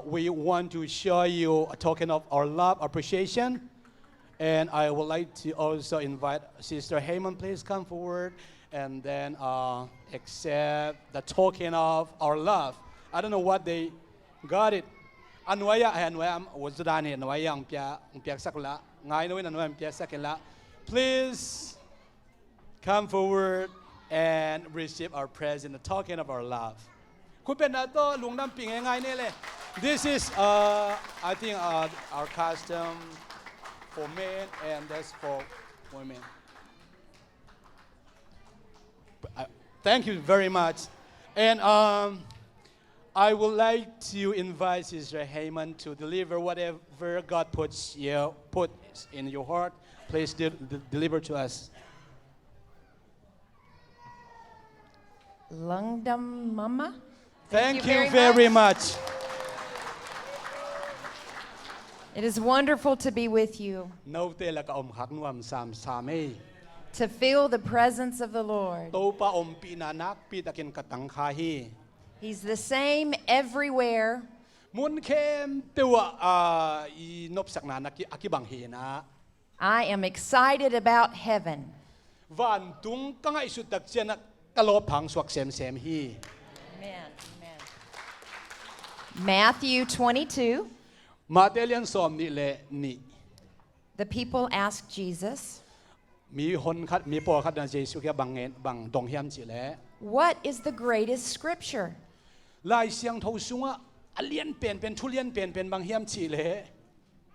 we want to show you a token of our love, appreciation. And I would like to also invite Sister Haymon, please come forward and then accept the token of our love. I don't know what they got it. Anwaya wazudani anwaya umpia sakula. Ngai no anwaya umpia sakila. Please come forward and receive our present, the token of our love. Kupenato lungnam pingengai nele. This is I think our custom for men and that's for women. Thank you very much. And I would like to invite Sister Haymon to deliver whatever God put in your heart. Please deliver to us. Lungdam Mama. Thank you very much. It is wonderful to be with you, to feel the presence of the Lord. He's the same everywhere. I am excited about heaven. Amen. Amen. Matthew 22. The people asked Jesus, what is the greatest scripture?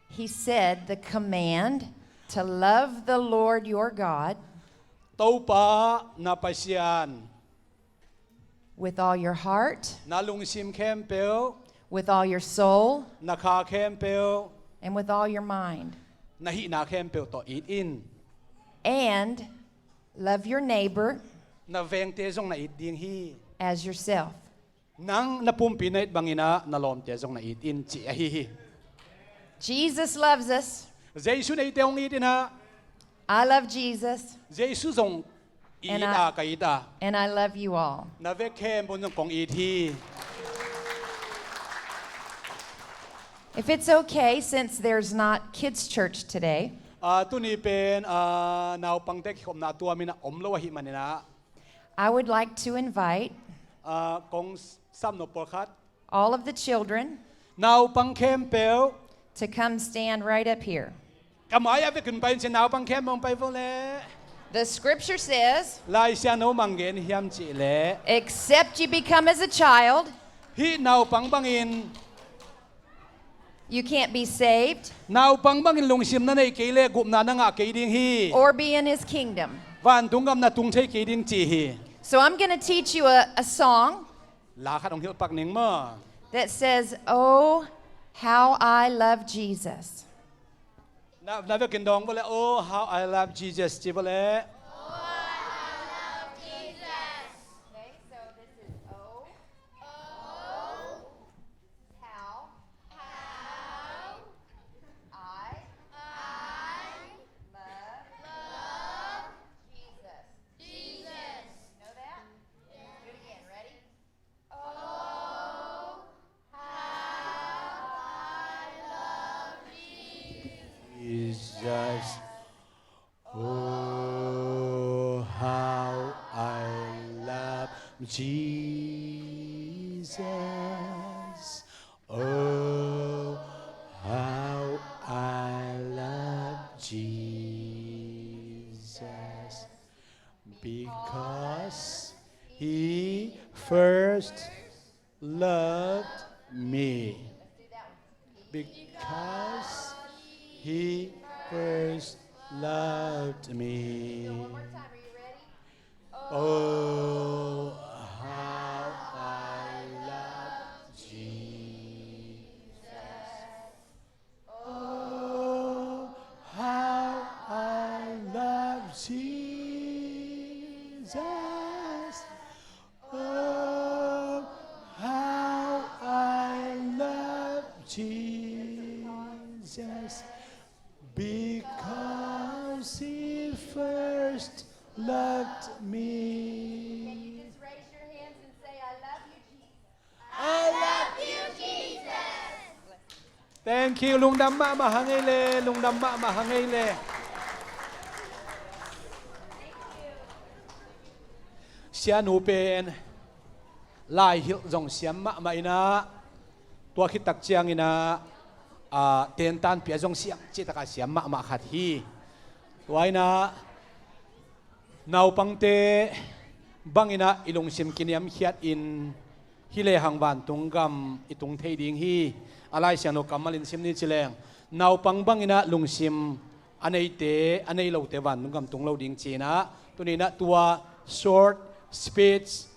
He said, the command to love the Lord your God with all your heart, with all your soul, and with all your mind. And love your neighbor as yourself. Jesus loves us. I love Jesus. And I love you all. If it's okay, since there's not kids' church today, I would like to invite all of the children to come stand right up here. The scripture says, except you become as a child, you can't be saved or be in his kingdom. So I'm going to teach you a song that says, oh, how I love Jesus. Oh, how I love Jesus. Jesus. Oh, how I love Jesus. Oh, how I love Jesus. Because he first loved me. Because he first loved me. One more time, are you ready? Oh, how I love Jesus. Oh, how I love Jesus. Oh, how I love Jesus. Because he first loved me. Can you just raise your hands and say, I love you, Jesus? I love you, Jesus. Thank you, lung damma mahangile, lung damma mahangile. Sia nu pen lai hil jong siam ma ma ina tua khit tak chiang ina ten tan pia jong siam chi taka siam ma ma khat hi tuaina nau pangte bangina ilung sim kiniam hiat in hile hangban tungam itung thei ding hi alai siano kamalin simni chileng nau pang bangina lungsim anei te anei lo te van tungam tunglo ding china tunina tua short speech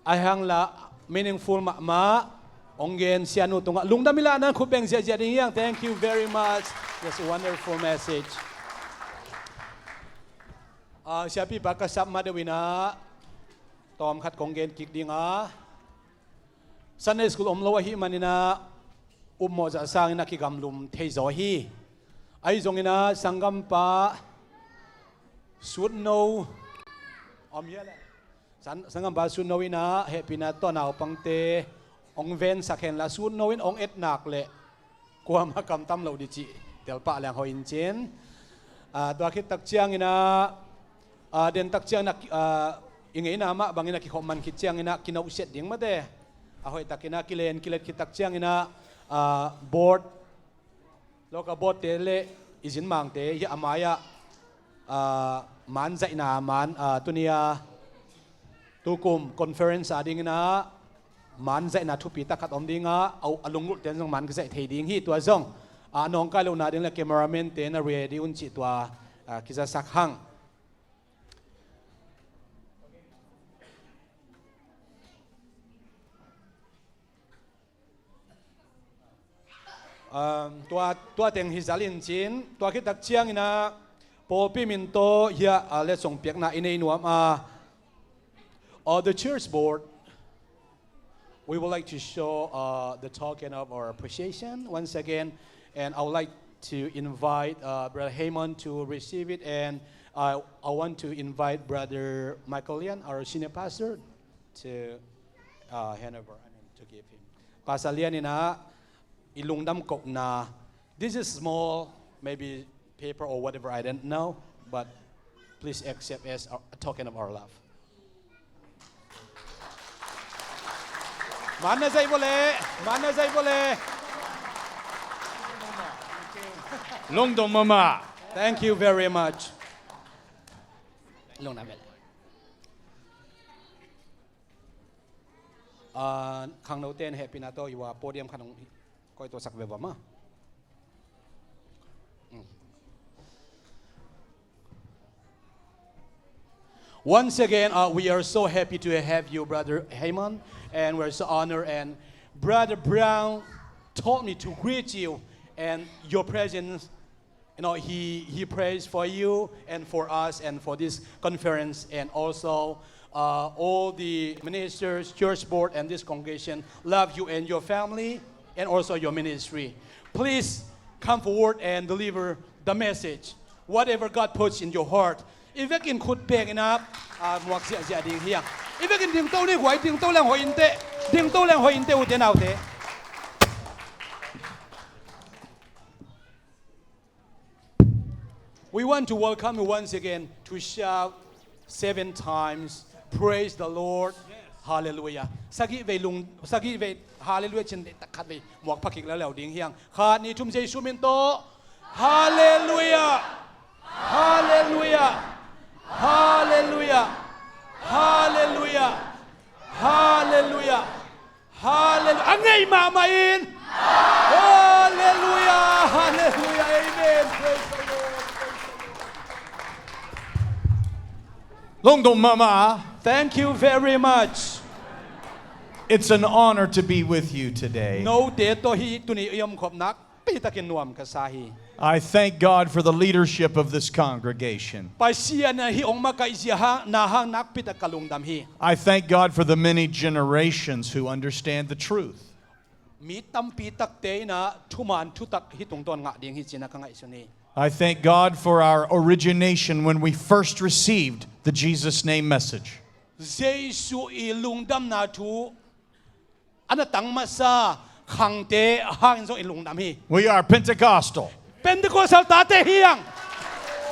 ahang la meaningful ma ongen sianu tunga lungdamila nan khupeng sia ding yang. Thank you very much. That's a wonderful message. Siapi bakasap madawina tom khat kongen kik dinga Sunday school omlo hi manina ummo za sang na ki gamlum theizo hi ai zongina sangam pa sud no omyela sangam ba sud no ina happy na to naw pangte ong ven sakhen la sud no in ong et nak le kwa ma kam tam lo di chi tel pa lang ho in chen to khit tak chiang ina den tak chiang na ingei na ma bangina ki khom man ki chiang ina kinau set ding ma de ahoy takina kilen kilet ki tak chiang ina board loka board tele izin mang te ya amaya man zaina man tunia tukum conference ading na man zaina thupi takat omdinga au alungul ten jong man ka zai thei ding hi tua jong anong ka lo na ding la cameraman te na ready un chi tua kiza sak hang tua teng hizalin chin tua khit tak chiang ina polpi min to ya le song piak na inei nuam the church board we would like to show the token of our appreciation once again, and I would like to invite Brother Haymon to receive it, and I want to invite Brother Michael Lian, our senior pastor, to hand over, to give him. Pastor Lian ina ilungdam kok na. This is small, maybe paper or whatever, I don't know, but please accept as a token of our love. Mana zai boleh, mana zai boleh. Longdong mama. Thank you very much. Long na bel. Khang no ten happy na to iwa podium khanong koi to sak beba ma. Once again, we are so happy to have you, Brother Haymon, and we're so honored. And Brother Brown told me to greet you and your presence. You know, he prays for you and for us and for this conference, and also all the ministers, church board, and this congregation love you and your family, and also your ministry. Please come forward and deliver the message, whatever God puts in your heart. If you can could beg enough, muak sia ding hiang. If you can ding to ni huai ding to lang hoi inte, ding to lang hoi inte u te nau te. We want to welcome you once again to shout 7 times, praise the Lord, hallelujah. Sagi ve lung, sagi ve hallelujah chen de takat ve muak pakik la lau ding hiang. Khat ni tum jai sumin to, hallelujah, hallelujah. Hallelujah, hallelujah, hallelujah, hallelujah. Angai mamain. Hallelujah, hallelujah, amen. Praise the Lord. Longdong mama. Thank you very much. It's an honor to be with you today. No te to hi tuni yom khop nak pi takin nuam ka sahi. I thank God for the leadership of this congregation. I thank God for the many generations who understand the truth. I thank God for our origination when we first received the Jesus name message. khang te hang zo in lung nam hi We are Pentecostal. Pentecostal ta te hiang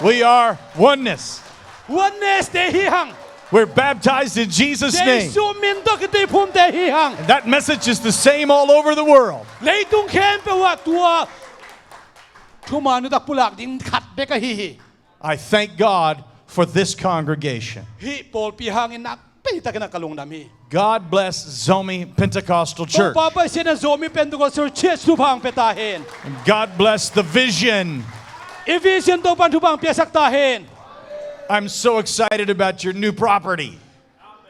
We are oneness. oneness te hiang We're baptized in Jesus' name. Jesu min to ki te phum te hiang And that message is the same all over the world. leitung khem pe wa tua thuma nu tak pulak ding khat be ka hi I thank God for this congregation. hi pol pi hang in nak pe ta kana kalung nam hi God bless Zomi Pentecostal to Church. pa pa sina Zomi Pentecostal church tu phang pe ta hen And God bless the vision. Evision to pan tu phang pia sak ta hen I'm so excited about your new property.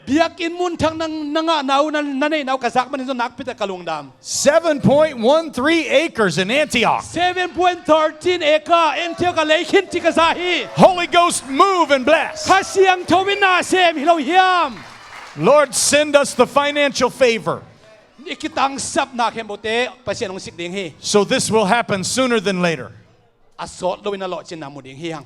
biak in mun thang nang nanga nau nanei nau kasak man zo nak pe ta kalung dam 7.13 acres in Antioch. 7.13 acre entiok ka leikhin ti ka sa hi Holy Ghost, move and bless. kha siang thowin na sem hi lo hiam Lord, send us the financial favor. ikitang sap na khem bote pasien ong sik ding hi So this will happen sooner than later. asot lo in a lot chin na mu ding hiang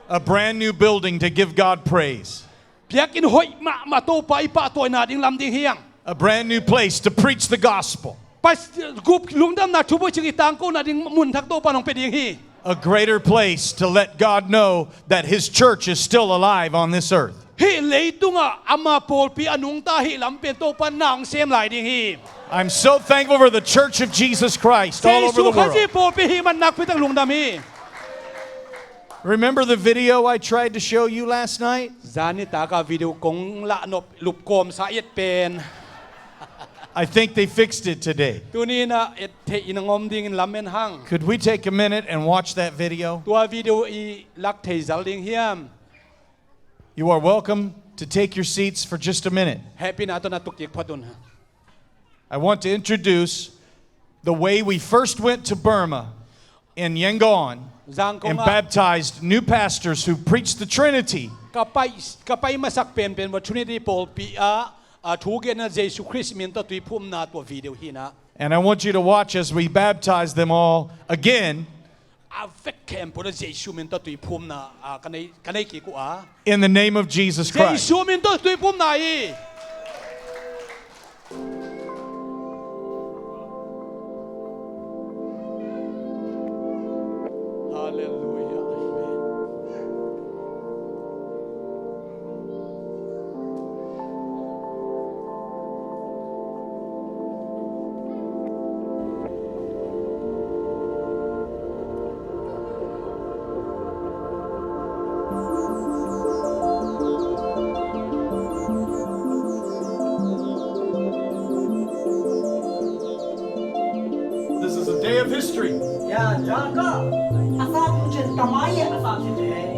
A brand new building to give God praise. biak in hoi ma to pa ipa to na ding lam ding hiang A brand new place to preach the gospel. pas gup lungdam na thubo ching itang ko na ding mun thak to pa nong pe ding hi A greater place to let God know that His church is still alive on this earth. hi leitunga ama pol pi anung ta hi lam pen to pan nang sem lai ding hi I'm so thankful for the church of Jesus Christ all over Jesu the khaji world. pol pi hi man nak pe tak lungdam hi Remember the video I tried to show you last night? zani ta ka video kong la nop lup kom sa yet pen I think they fixed it today. tu ni na et the inangom ding in lam men hang Could we take a minute and watch that video? tua video I lak thei zal ding hiam You are welcome to take your seats for just a minute. happy na to na tuk tik phatun ha I want to introduce the way we first went to Burma in Yangon zang ko and nga baptized new pastors who preached the Trinity. kapai masak pen pen wa trinity pol pi a thu gen na Jesu Christ min to tui phum na to video hi na And I want you to watch as we baptize them all again a vek kem po Jesu min to tui phum na kanai ki ku a in the name of Jesus Christ. Jesu min to tui phum na hi Hallelujah. Amen. This is a day of history. Ya, jaga. Asal tujuan tamaya asal tujuan.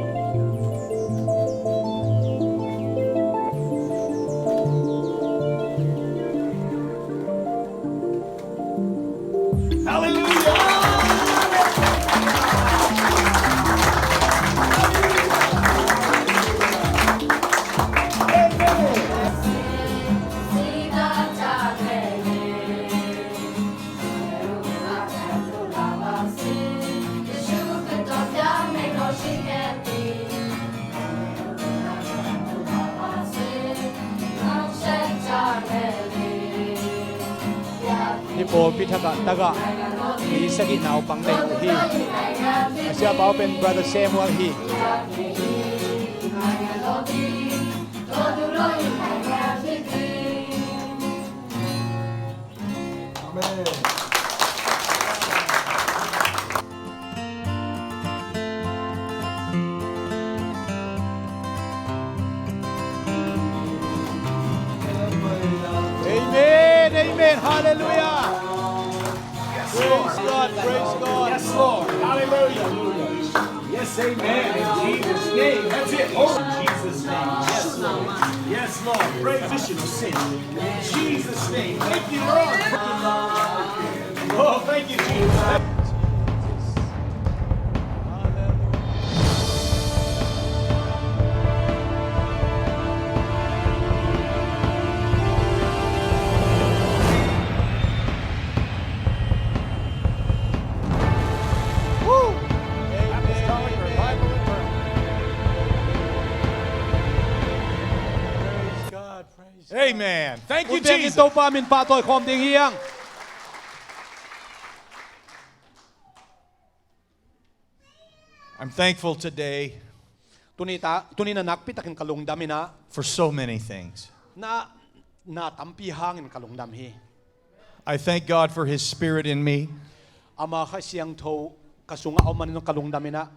Ni po pitaka taga ni sagi naw pang dai hi asia pao pen brother Samuel hi Amen, amen, hallelujah. Praise God, praise God. Yes, Lord. Hallelujah. Yes, amen. In Jesus' name. That's it. Oh, in Jesus' name. Yes, Lord. Yes, Lord. Praise additional sin. In Jesus' name. Thank you, Lord. Oh, thank you, Jesus. Praise God, praise God. Amen. Thank you, Uten Jesus. ito pa min patoy kom ding hiyang. I'm thankful today tuni na nakpitakin kalungdam ina for so many things. na tampi hangin kalungdam hi. I thank God for His Spirit in me. Ama kasiyang to kasunga o maninong kalungdam ina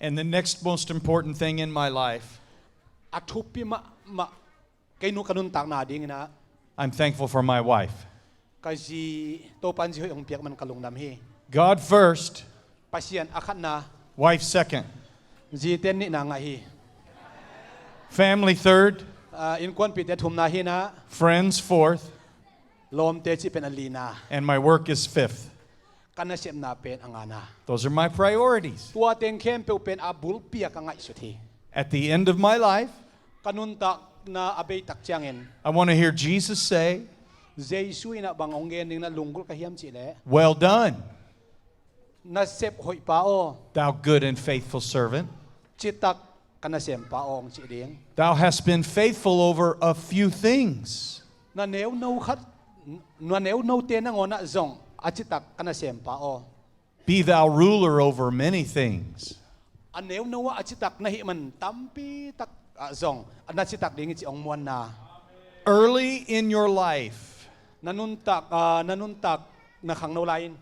And the next most important thing in my life, atupi ma kainu kanuntak na ding ina I'm thankful for my wife. kasi to pansi ho yung piyak man kalungdam hi. God first, Pasiyan akat na wife second, jiten ni na nga hi. family third, In kwan pite thum na hi na friends fourth, lom te chi pen alina and my work is fifth. kana siyem na pen angana. Those are my priorities. Tua teng kem pe pen abul piyak nga isuthi. At the end of my life, Kanuntak na abay takchangin. I want to hear Jesus say, Jesu ina bangonggen ning na lunggol kahiyam chile. "Well done, Na sep hoy pao thou good and faithful servant. chitak kana sem paong chiding. Thou hast been faithful over a few things. Na neu no khat na neu no te na ngona zong achitak kana sem pao. Be thou ruler over many things." Aneu no achitak na hi man tampi tak zong anachitak ding chi ong muan na. Early in your life, Nanuntak na khang no lain.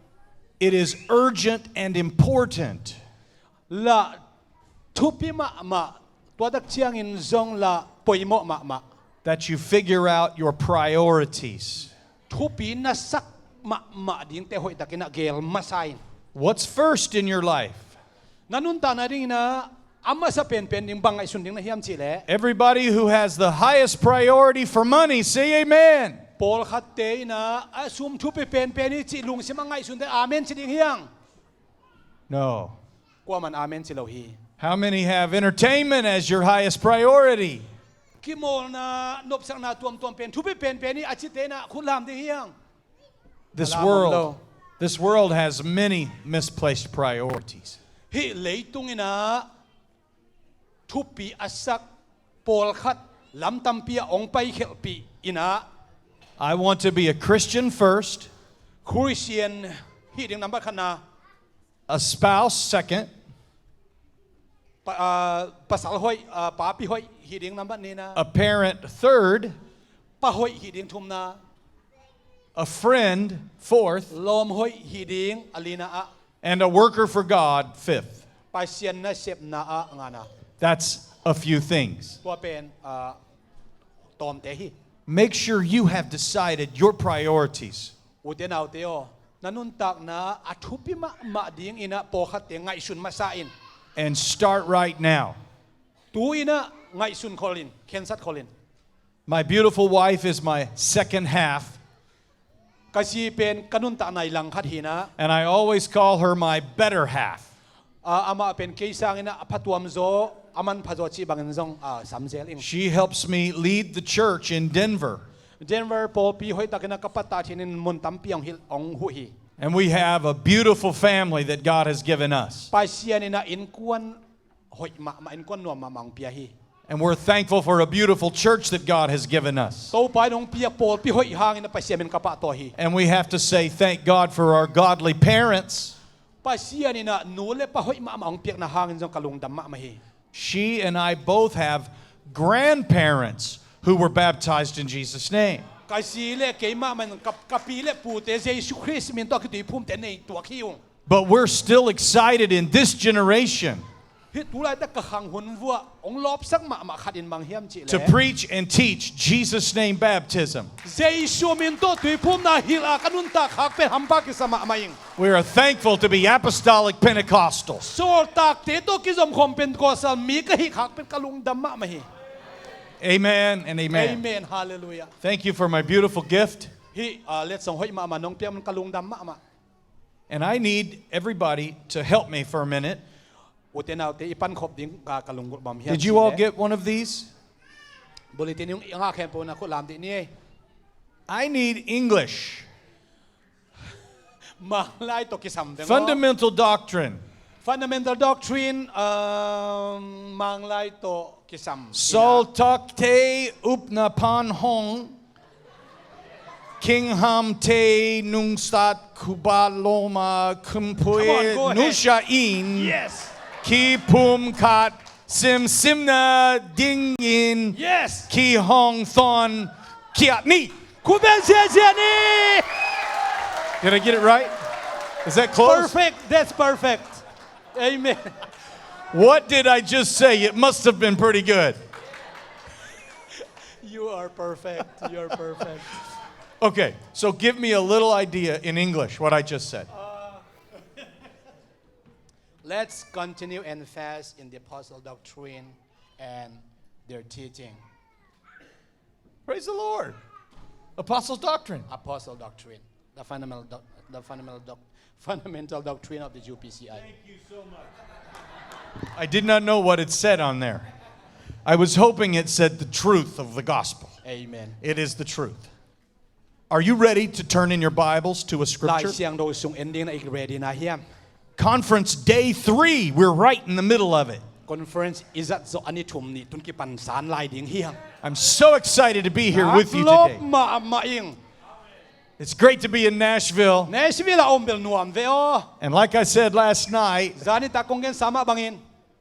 it is urgent and important La thupi ma tuadak chiang in zong la poimo ma that you figure out your priorities. thupi na sak ma ding te hoy takina gel masay. What's first in your life? Nanunta na ring na ama sa pen ding bangay sunding na hiyam chile. Everybody who has the highest priority for money, say amen. Paul khatte na asum thupi pen ni chi lung si mangay sunde amen chi ding hiyang. No. Kwa man amen chi lo hi. How many have entertainment as your highest priority? Kimol na nopsak na tuam pen thupi pen ni achite na khulam ding hiyang. This Alam world, mo. this world has many misplaced priorities. Hi leitung ina thupi asak Paul khat lam tampia ong pai khelpi ina I want to be a Christian first, Christian hi ding number khana a spouse second, pasal hoy papi hoy hi ding number ni na a parent third, pa hoy hi ding thum na a friend fourth, lom hoy hi ding alina a and a worker for God fifth. pasien na sep na a ngana That's a few things. tua pen tom te hi Make sure you have decided your priorities. uten au teo nanuntak na athupi ma ding ina po khat te ngai sun masain And start right now. tu ina ngai sun kholin khensat kholin My beautiful wife is my second half, kasi pen kanuntak na ilang khat hina and I always call her my better half. ama pen keisang ina phatuam zo aman phazo chi bangin zong samjel ing She helps me lead the church in Denver. Denver Paul pi hoi takina kapata thinin mun tampi ong hil ong hu hi And we have a beautiful family that God has given us. pasian ina in kuan hoi ma in kuan no ma mang pia hi And we're thankful for a beautiful church that God has given us. to pai nong pia Paul pi hoi hang ina pasian min kapa to hi And we have to say thank God for our godly parents. pasian ina nule pa hoi ma ong piak na hangin zong kalungdam ma hi She and I both have grandparents who were baptized in Jesus' name. kasi le ke ma man kapile pu te Jesus Christ min to ki phum te nei to khiung But we're still excited in this generation hi tulai ta ka hang hun wa ong lop sak ma khatin mang hiam chi to le preach and teach Jesus' name baptism. Jesus min to tui phum na hila kanun ta khak pe hamba ki sama maing We are thankful to be apostolic Pentecostals. so tak te to ki zom khom Pentecostal mi ka hi khak pe kalung dam ma hi Amen and amen. amen hallelujah Thank you for my beautiful gift. hi let's song hoi ma nong piam kalung dam ma And I need everybody to help me for a minute. uten au te ipan khop ding ka kalung bam hiam Did you all get one of these? bulletin yung nga khem po na ko lam di ni I need English. Malay to kisam deng Fundamental doctrine. fundamental doctrine manglay to kisam Sol tak te upna pan hong. King ham te nung stat kubaloma Come on, kumpue go ahead. nusha in. yes Ki pum kat sim simna ding in. Yes. Ki hong thon kiat ni. คุณเป็นเสียเสียนี่ Did I get it right? Is that close? Perfect. That's perfect. Amen. What did I just say? It must have been pretty good. You are perfect. You are perfect. Okay, so give me a little idea in English what I just said. Let's continue and fast in the apostle doctrine and their teaching. Praise the Lord. Apostles' doctrine. Apostle doctrine, the fundamental doctrine of the UPCI. Thank you so much. I did not know what it said on there. I was hoping it said the truth of the gospel. Amen. It is the truth. Are you ready to turn in your Bibles to a หลาย scripture? เสียงโดยส่ง ending ในอีก ready นะเฮียม Conference day 3. We're right in the middle of it. Conference is at so อันนี้ทุ่มนี่ตุนกิปันสารลายดิ่งเฮียง I'm so excited to be here with you ลบ today. มาอิง It's great to be in Nashville. ในชีวิตเราอมเบลนวมเวโอ And like I said last night, จานิตากงเกนสามะบังอิน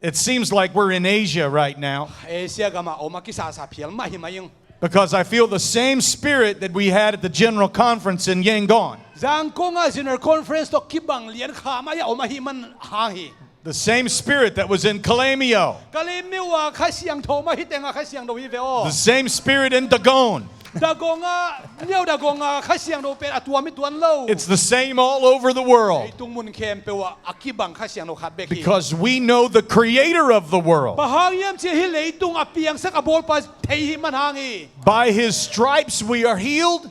it seems like we're in Asia right now เอเชียก็มาอมากิสาสาเพียลมาหิมาอิง because I feel the same spirit that we had at the general conference in Yangon. จางกงอาซินเนอร์คอนเฟรนซ์ตกคิบังเลียนขามายาอมาหิมันหางฮี The same spirit that was in Kalamio. กะลิมิวาข้าเสียงโทมาฮิเตงาข้าเสียงโดวิเวโอ The same spirit in Dagon. ดากงอาเนียวดากงอาข้าเสียงโดเป็นอัตัวมิตวนโล It's the same all over the ไอ world ตุงมุนเคมเปว่าอักคิบังข้าเสียงโดขัดเบกี because we know the creator of the world. ปะหางเยี่ยมเชียฮิเลยตุงอเปียงสักอบอลไปเทหิมันหางอี By his stripes we are healed.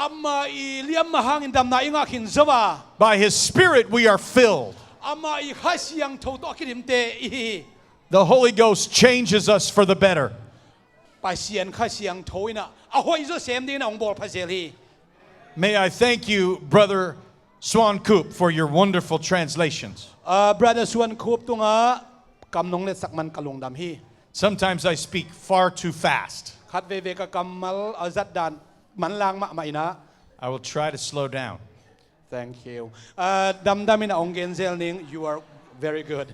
อัมมาอีเลียมมาหางอินดำนาอิงาขินซะวา By his spirit we are filled. อัมมาอีข้าเสียงโทตอคิดิมเตอี The Holy Ghost changes us for the better. ไปเสียงข้าเสียงโทยนะเอาไว้จะเสมดีนะองบอลพาเซลี May I thank you, Brother Swan Koop, for your wonderful translations. brother ส่วนคูบตุงะกำนงเล็ดสักมันกะลงดำฮี Sometimes I speak far too fast. คัดเวเวกะกำมัลอาจัดดานมันลางมะไม่นะ I will try to slow down. Thank you ดำดำมินะองเกนเซลนิง you are very good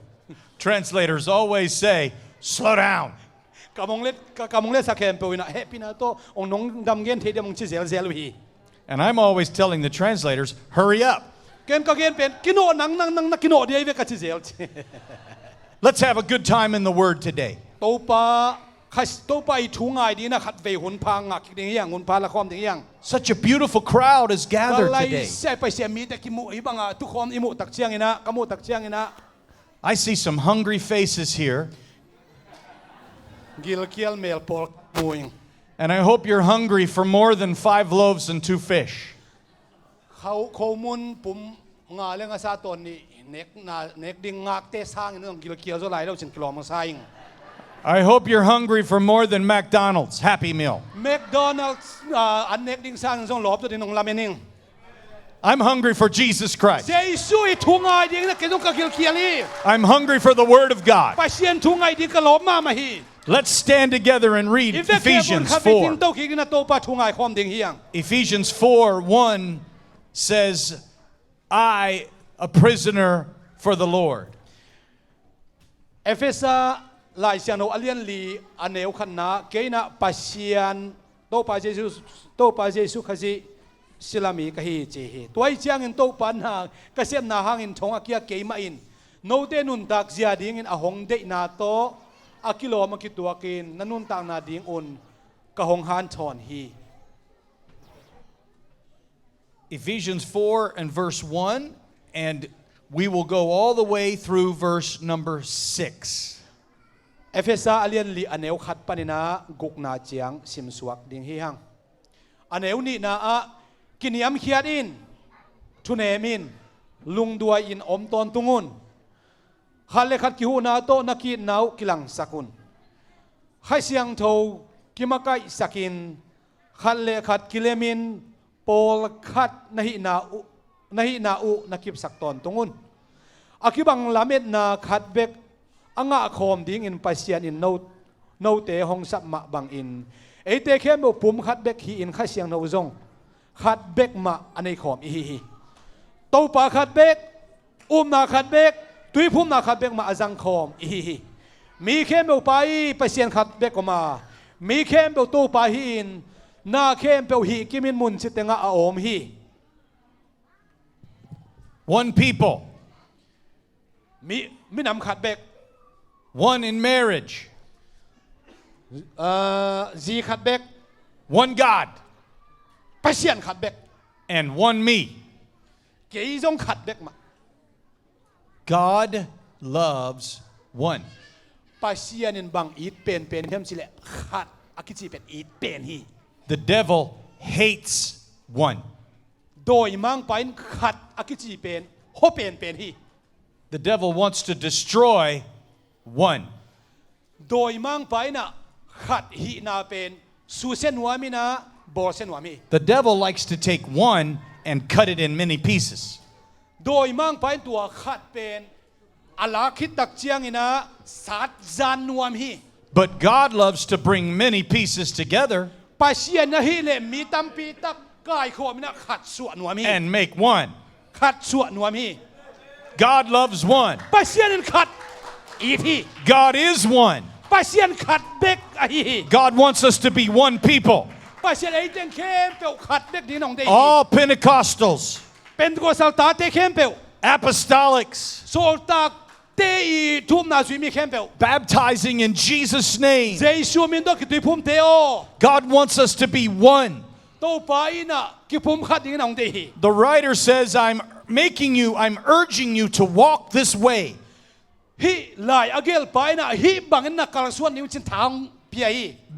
Translators always say, slow down. กำมงเล็ดสักแคมเปวินะเฮปินะโตองนงดำเกนเทเดมงชิเซลเซลวี And I'm always telling the translators, hurry up. เกนก็เกนเป็นกิโนนังกิโนเดียเวกะชิเซล Let's have a good time in the Word today. โตปาอีทุงไงดีนะขัดเวหุนพังอ่ะคิดอย่างหุนพาละคอมถึงอย่าง Such a beautiful crowd is ก็ gathered ไล่ today. เสไปเสียมีแต่กิมุอีบังอ่ะทุกคนอิมุตักเชียงอีนะกมุตักเชียงอีนะ I see some hungry faces here, กิลเคียลเมลปอลมูอิง and I hope you're hungry for more than 5 loaves and 2 fish. เขามุนปุ่มงาเรื่องอาซาตนนี่เน็กดิ่งงากเตะสร้างเรื่องกิลเคียลเท่าไรแล้วฉันกลอมมาใส่ I hope you're hungry for more than McDonald's Happy Meal. แมคโดนัลด์อันเน็กดิ่งสร้างส่งหลบตัวนี้นงลาเมนิง I'm hungry for Jesus Christ. เจสุยทุงไงดิ่งนะเกตุงกับกิลเคียลี่ I'm hungry for the Word of God. ไปเชียนทุงไงดิ่งกับหลบมาฮี Let's stand together and read Ephesians 4. โตคิดนะโตปาทุงไงความดิ่งเฮียง Ephesians 4:1 says, I, a prisoner for the Lord. เอเฟซัสลายเสียงโนอเลียนลีอันเนวขันนะเกยนะปัสเซียนโตปาเจสุขจิศิลามีกะฮีเจฮีตัวไอ้เจียงอินโตปันหากเกษมนาหางอินทงอาเกียเกยมาอินโนเตนุนตักเจียดิ้งอินอหงเดนาโตอากิโลมาคิตัวกินนันนุนตักนาดิ้งอุนกะหงฮันทอนฮี Ephesians 4 and verse 1, and we will go all the way through verse number 6. เอเฟซัสอเลียนลีอันเนวขัดปานินากุกนาเจียงซิมสวกดิ้งฮีฮังอันเนวนี่นาอะกินยำเขียดอินทุเนมินลุงดวยอินอมตอนตุงุนขัดเลขัดกิหูนาโตนักีนาวกิลังสักุนให้เสียงโทกิมากายสักินขัดเลขัดกิเลมินโปลขัดนหินาอุนักิบสักตอนตุงุนอากิบังลาเม็ดนาขัดเบกอ่างคอมดิ้งอินไปเสียนอินโนเตหงสับมาบังอินเอเตเข้มปุ่มขัดเบกฮีอินข้าเสียงโนซงขัดเบกมาอันนี้ขอมอีฮีโตปาขัดเบกนาขัดเบก ตุยพุ่มนาขัดเบกมาอาจังคอมมีเข้มเบลไปไปเสียนขัดเบกมามีเข้มเบลตู้ไปหินนาเข้มเบลหีกิมินมุนสิเตงะอาโอมฮี One people. มีนำขัดเบก One in marriage. จีขัดเบก One God. ไปเสียนขัดเบก And one me. เกี่ยจงขัดเบกมา God loves one. ไปเสียนินบังอีดเป็นเข้มสิแหละขัดอากิจิเป็นอีดเป็นฮี The devil hates one. โดยมั่งไปขัดอากิจิเป็นโฮเป็นฮี The devil wants to destroy one. โดยมั่งไปนะขัดฮีนาเป็นสูเส้นหัวมีนะบอเส้นหัวมี The devil likes to take one and cut it in many pieces. โดยมั่งไปตัวขัดเป็นอาลาคิดตักเจียงนะสัตจานนวมฮี But God loves to bring many pieces together ไปเสียนฮีเลยมีตั้มปีตักกายขวมีนะขัดส่วนนวมฮี and make one. ขัดส่วนนวมฮี God loves one. ไปเสียนินขัดอีที God is one. ไปเสียนขัดเบกฮี God wants us to be one people. ไปเสียนไอ้เต็งเข้มเปลวขัดเบกดีน้องเดีย All Pentecostals, เป็นตัวสัลตาเตเข้มเปลว apostolics, โซลตาเตอีทุ่มนาสุมีเข้มเปลว baptizing in Jesus' name. เจสูมินดกิตุพุ่มเตโอ God wants us to be one. โตไปนะกิพุ่มขัดดีน้องเดีย The writer says, I'm urging you to walk this way. ฮิไลอเกลไปนะฮิบังนะกาลส่วนนิ้วชินทางเปีย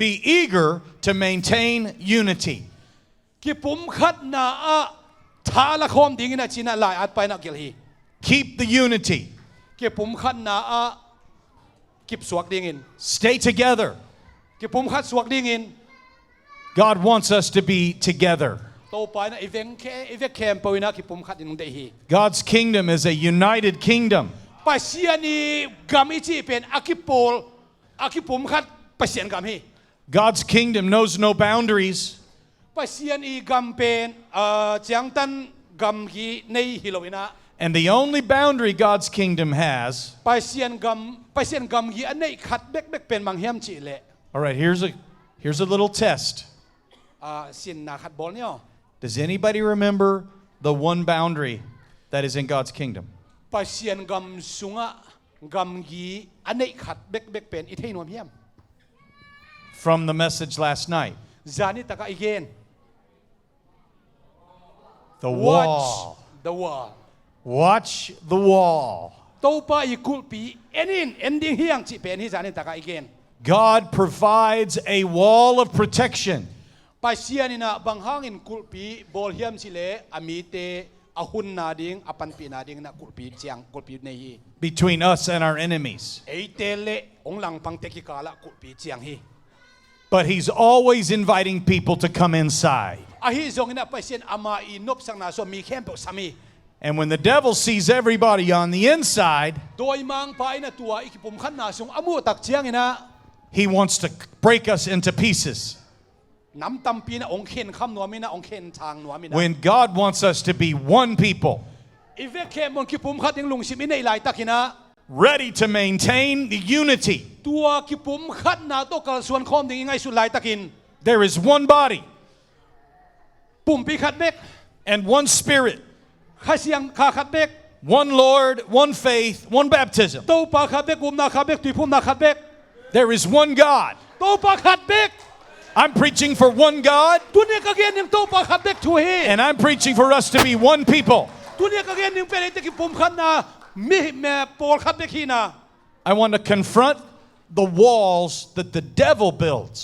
Be eager to maintain unity. กิพุ่มขัดนะท้าละคมดิ้งนะชินะไลอัดไปนะเกลฮี Keep the unity. กิพุ่มขัดนะกิบสวกดิ้งิน Stay together. กิพุ่มขัดสวกดิ้งิน God wants us to be together. โตไปนะอีเวนเข้มไปนะกิพุ่มขัดดีน้องเดีย God's kingdom is a united kingdom. ไปเสียนี่กำอิจิเป็นอากิโปลอากิปุ่มขัดไปเสียนกำฮี God's kingdom knows no boundaries. ไปเสียนี่กำเป็นเจียงตันกำฮีในฮิโลวินะ And the only boundary God's kingdom has. ไปเสียนกำฮีอันนี้ขัดเบกเป็นมังเฮียมจิเละ All right, here's a little test. สินนาขัดบอลเนี่ย Does anybody remember the one boundary that is in God's kingdom? ไปเสียนกำสุงะกำฮีอันนี้ขัดเบกเป็นอิเทนวมเฮียม From the message last night. จานิตะกะอีเกน The Watch wall. the wall Watch the wall. โตไปอีกุลปีเอ็นดิ้งเฮียงจิเป็นที่จานิตะกะอีเกน God provides a wall of protection ไปเสียนี่นะบางห้างอินกุลปีบอลเฮียมสิเลอามีเตอาหุนนาดิงอาปันปีนาดิงนะกุลปีเจียงกุลปีในฮี between us and our enemies. ไอเตเลองหลังปังเตกิกาละกุลปีเจียงฮี But He's always inviting people to come inside. อาฮีจงนะไปเสียนอามาอินบสังนาส่วนมีเข้มเปสามี And when the devil sees everybody on the inside, โดยมังไปนะตัวอีกปุ่มขันนาส่งอามูตักเจียงนะ he wants to break us into pieces. น้ำตำปีนะองเข็นคำนัวมีนะองเข็นทางนัวมีนะ When God wants us to be one people, อีเวกเข้มมันกิปุ่มขัดยังลุงสิมิในหลายตักนะ ready to maintain the unity. ตัวกิปุ่มขัดนาตัวกระส่วนคอมดิ้งยังไงสุดหลายตักิน There is one body ปุ่มปีขัดเบก and one spirit, ข้าเสียงข้าขัดเบก one Lord, one faith, one baptism. โตปาขัดเบกปุ่มนาขัดเบกตุยปุ่มนาขัดเบก There is one God. โตปาขัดเบก I'm preaching for one God, ตัวนี้ก็เกินยังโตปาขัดเบกช่วย and I'm preaching for us to be one people. ตัวนี้ก็เกินยังเป็นไอ้ตะกี้ปุ่มขัดนามีแม่ปอลขัดเบกฮีนา I want to confront the walls that the devil builds.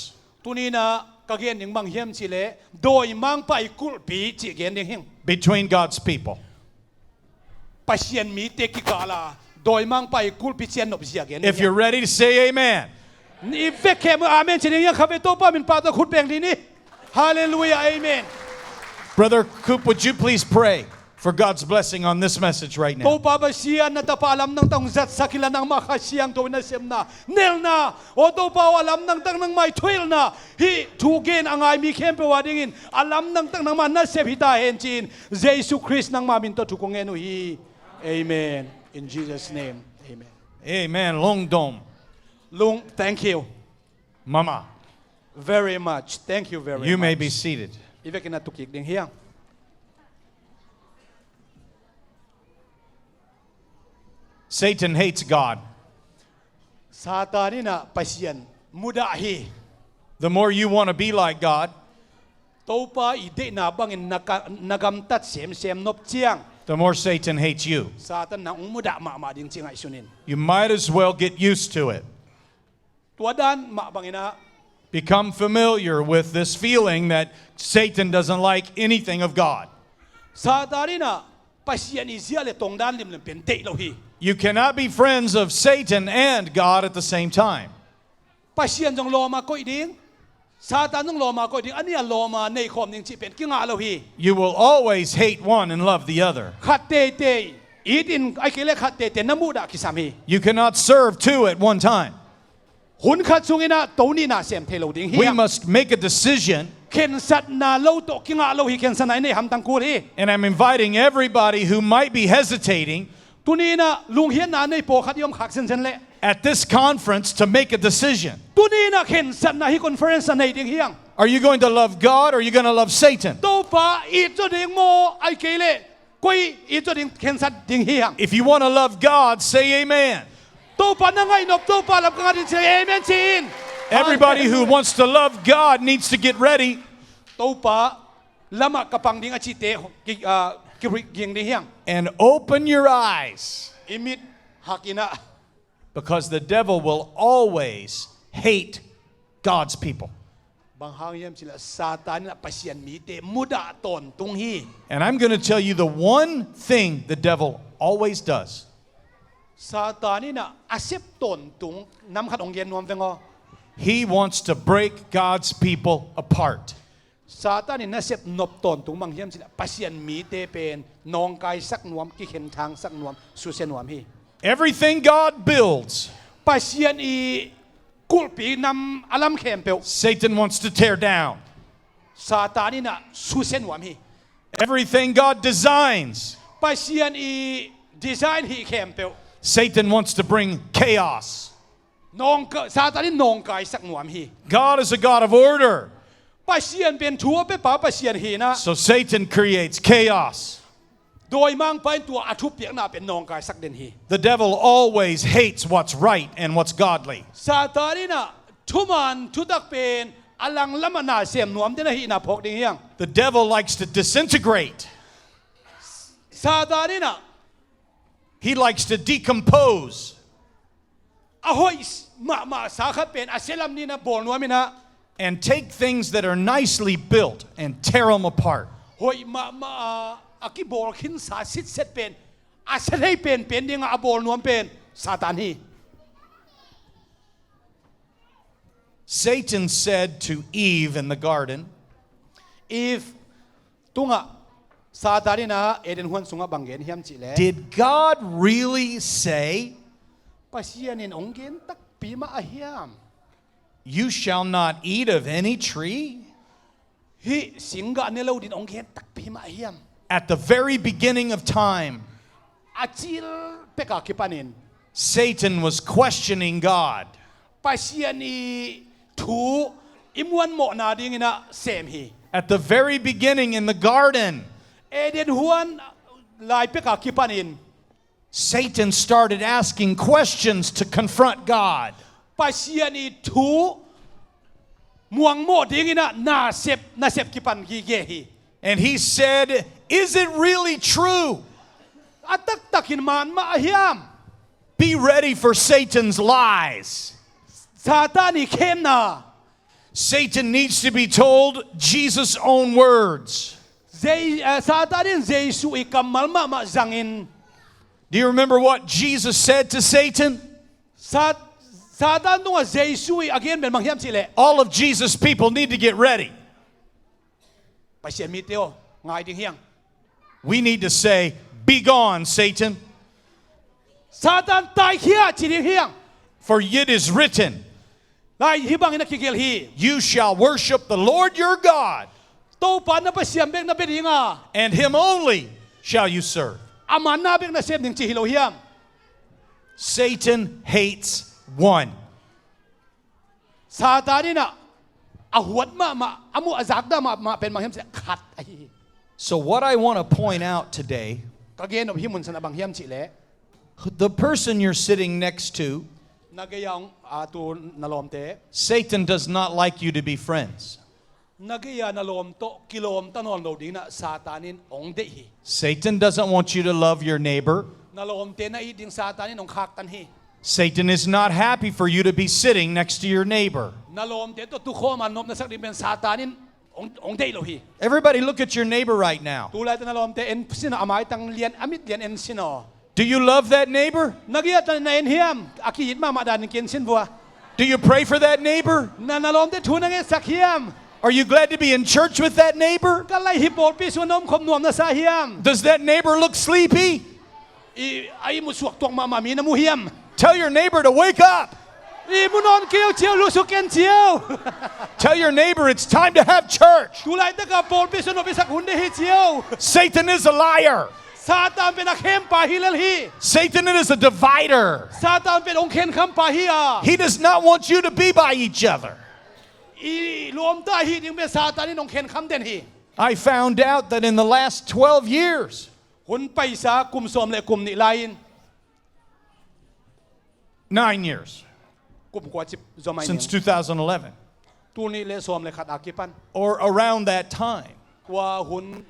ตัวนี้นะก็เกินยังบางเฮียมสิเลโดยมังไปกุลปีจิเกินยังเฮง Between God's people. ไปเชียนมีเตกิกาลาโดยมังไปกุลปีเชียนนบเสียเกิน If you're ready to say amen. นี่เฟกเข้มอาเมนเช่นยังข้าพเจ้าป้าเป็นปาตะคุดแบงดีนี่ฮาเลลูยาอาเมน Brother Coop, would you please pray for God's blessing on this message right โต now? ปาบเสียนนัตปาลัมนังตังจัดสักลานังมาขเสียงตัวนั้นเสมนาเนลนาโอโตปาวาลัมนังตังนังไม่ทวิลนาฮีทูเกนอ่างไอมีเข้มเปวาดิ่งินอาลัมนังตังนังมานัสเซพิตาเฮนจีนเยซูคริสต์นังมาบินตัวทุกงเงินฮี Amen. In Jesus' name. Amen. Amen. Long dom. Lung, thank you Mama. very much. Thank you very much. You may be seated. If I cannot to kick here. Satan hates God. Satan na pasien muda hi. The more you want to be like God, Topa ide na bangin nagamtat sem nop chiang. the more Satan hates you. Satan na umuda ma ding chiang ay sunin. You might as well get used to it. Tuadan ma bangina Become familiar with this feeling that Satan doesn't like anything of God. Satan na pasien izia le tongdan lim lim pente lo hi. You cannot be friends of Satan and God at the same time. Pasien jong loma ko iding. Satan jong loma ko iding. Ania loma nei khom ning chi pen kinga lo hi. You will always hate one and love the other. Khat te idin ai kele khat te namuda kisam hi. You cannot serve two at one time. Hun khat sungina to ni na sem thelo ding We hi. must make a decision, Ken sat na lo to kinga lo hi ken sanai nei ham tang kur hi. and I'm inviting everybody who might be hesitating Tunina lung hian na nei po khat yom khak sen le. at this conference to make a decision. Tunina ken sat na hi conference na nei ding hiang. Are you going to love God or are you going to love Satan? To pa I to ding mo ai kele. Koi I to ding ken sat ding hiang. If you want to love God, say amen. To pa na ngai nop to pa lap ka din say amen chin. Everybody who wants to love God needs to get ready. To pa lama kapang ding achite ging ding hiang. And open your eyes, Imit hakina. because the devil will always hate God's people. Bang hang yam sila Satan na pasien mi te muda ton tung hi. And I'm going to tell you the one thing the devil always does. Satan na asep ton tung nam khat ong yen nuam vengo. He wants to break God's people apart. Satan na sep nop ton tung mang yam sila pasien mi te pen nong kai sak nuam ki khen thang sak nuam su sen nuam hi. Everything God builds, Pasien I kulpi nam alam khem pe. Satan wants to tear down. Satan na su sen nuam hi. Everything God designs, Pasien I design hi khem pe. Satan wants to bring chaos. Satan nong kai sak nuam hi. God is a God of order. Pasien pen thua pe pa pasien hi na. So Satan creates chaos. Doi mang pain tua athup piak na pen nong kai sak den hi. The devil always hates what's right and what's godly. Satan na thuman thudak pen alang lama na sem nuam den hi na phok ding hiang. The devil likes to disintegrate. Satan na He likes to decompose. ahoy ma sa khat pen aselam ni na bol nuam ina. And take things that are nicely built and tear them apart. Hoi ma aki bol khin sa sit set pen aselai pen ding a bol nuam pen Satan hi. Satan said to Eve in the garden, If tunga Satan na eden huan sunga banggen hiam chi le. did God really say, Pasianin onggen tak pima ahiam. you shall not eat of any tree? Hi singa nelo din onggen tak pima ahiam. At the very beginning of time, Acil peka kipanin. Satan was questioning God. Pasiani tu imuan mo na ding ina sem hi. At the very beginning in the garden, Eden huan lai peka kipanin. Satan started asking questions to confront God. Pasiani tu muang mo ding ina na sep kipan gi ge hi. And he said, is it really true? Atak takin man ma ahiam. Be ready for Satan's lies. Satani kem na. Satan needs to be told Jesus' own words. Satanin Jesu ikamal ma zangin. Do you remember what Jesus said to Satan? Satan nung Jesu again ben manghiam sile. All of Jesus' people need to get ready. Pasien miteo ngai ding hiang. We need to say, be gone, Satan. Satan tai khia chi ding hiang. For it is written, Lai hibang ina kigel hi. you shall worship the Lord your God, To pa na pasien bek na bedinga. and him only shall you serve. amana bek na sem ning chi hilo hiam Satan hates one. Satanin na ahuat ma amu azak da ma pen mang hiam se khat ai So what I want to point out today, kagyan of himun sa nabang hiam chi le the person you're sitting next to, nagayang atu nalom te Satan does not like you to be friends. nagaya nalom to kilom tanon lo ding na Satanin ong de hi Satan doesn't want you to love your neighbor. nalom te na iding Satanin ong khak tan hi Satan is not happy for you to be sitting next to your neighbor. nalom te to tu kho man nom na sak din ben Satanin ong de lo hi Everybody look at your neighbor right now. tulay ta nalom te en sino amay tang lian amit lian en sino Do you love that neighbor? nagaya tan na en hiam akihit ma dan ken sin bua Do you pray for that neighbor? na nalom te thu na nge sak hiam Are you glad to be in church with that neighbor? kalay hipol pi sunom khom nuam na sa hiam Does that neighbor look sleepy? ai mu suak tong ma mi na mu hiam Tell your neighbor to wake up. i mu non kiu chiu lu su ken chiu Tell your neighbor it's time to have church. tulay ta ka pol pi sunom pi sak hunde hi chiu Satan is a liar. Satan pen akhem pa hilal hi Satan is a divider. Satan pen ong khen kham pa hi a He does not want you to be by each other. i lom ta hi ding be Satan ong khen kham den hi I found out that in the last 12 years, hun pai sa kum som le kum ni lain 9 years, kum kwa chip zomai since ning 2011, tu ni le som le khat akipan or around that time, wa hun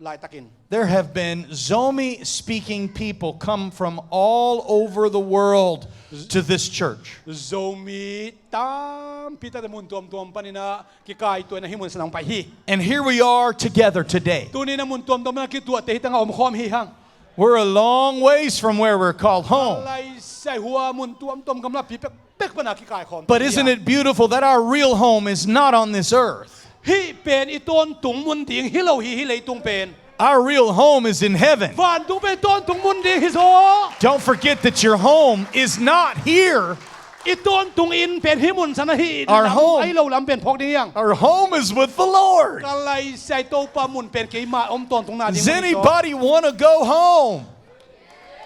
lai takin there have been Zomi speaking people come from all over the world to this church. Zomi tam pita de mun tom panina ki kai to na himun sanang pai hi And here we are together today. tu ni na mun tom na ki tu te hitanga om khom hi hang We're a long ways from where we're called home. lai sai hua mun tom kam la pi pek pa na ki kai khom But isn't it beautiful that our real home is not on this earth? hi pen i ton tung mun ding hi lo hi lei tung pen Our real home is in heaven. van tung pen ton tung mun ding hi so Don't forget that your home is not here. i ton tung in pen hi mun sana hi Our home. ai lo lam pen phok ding yang Our home is with the Lord. kalai sai to pa mun pen ke ma om ton tung na ding Does anybody want to go home?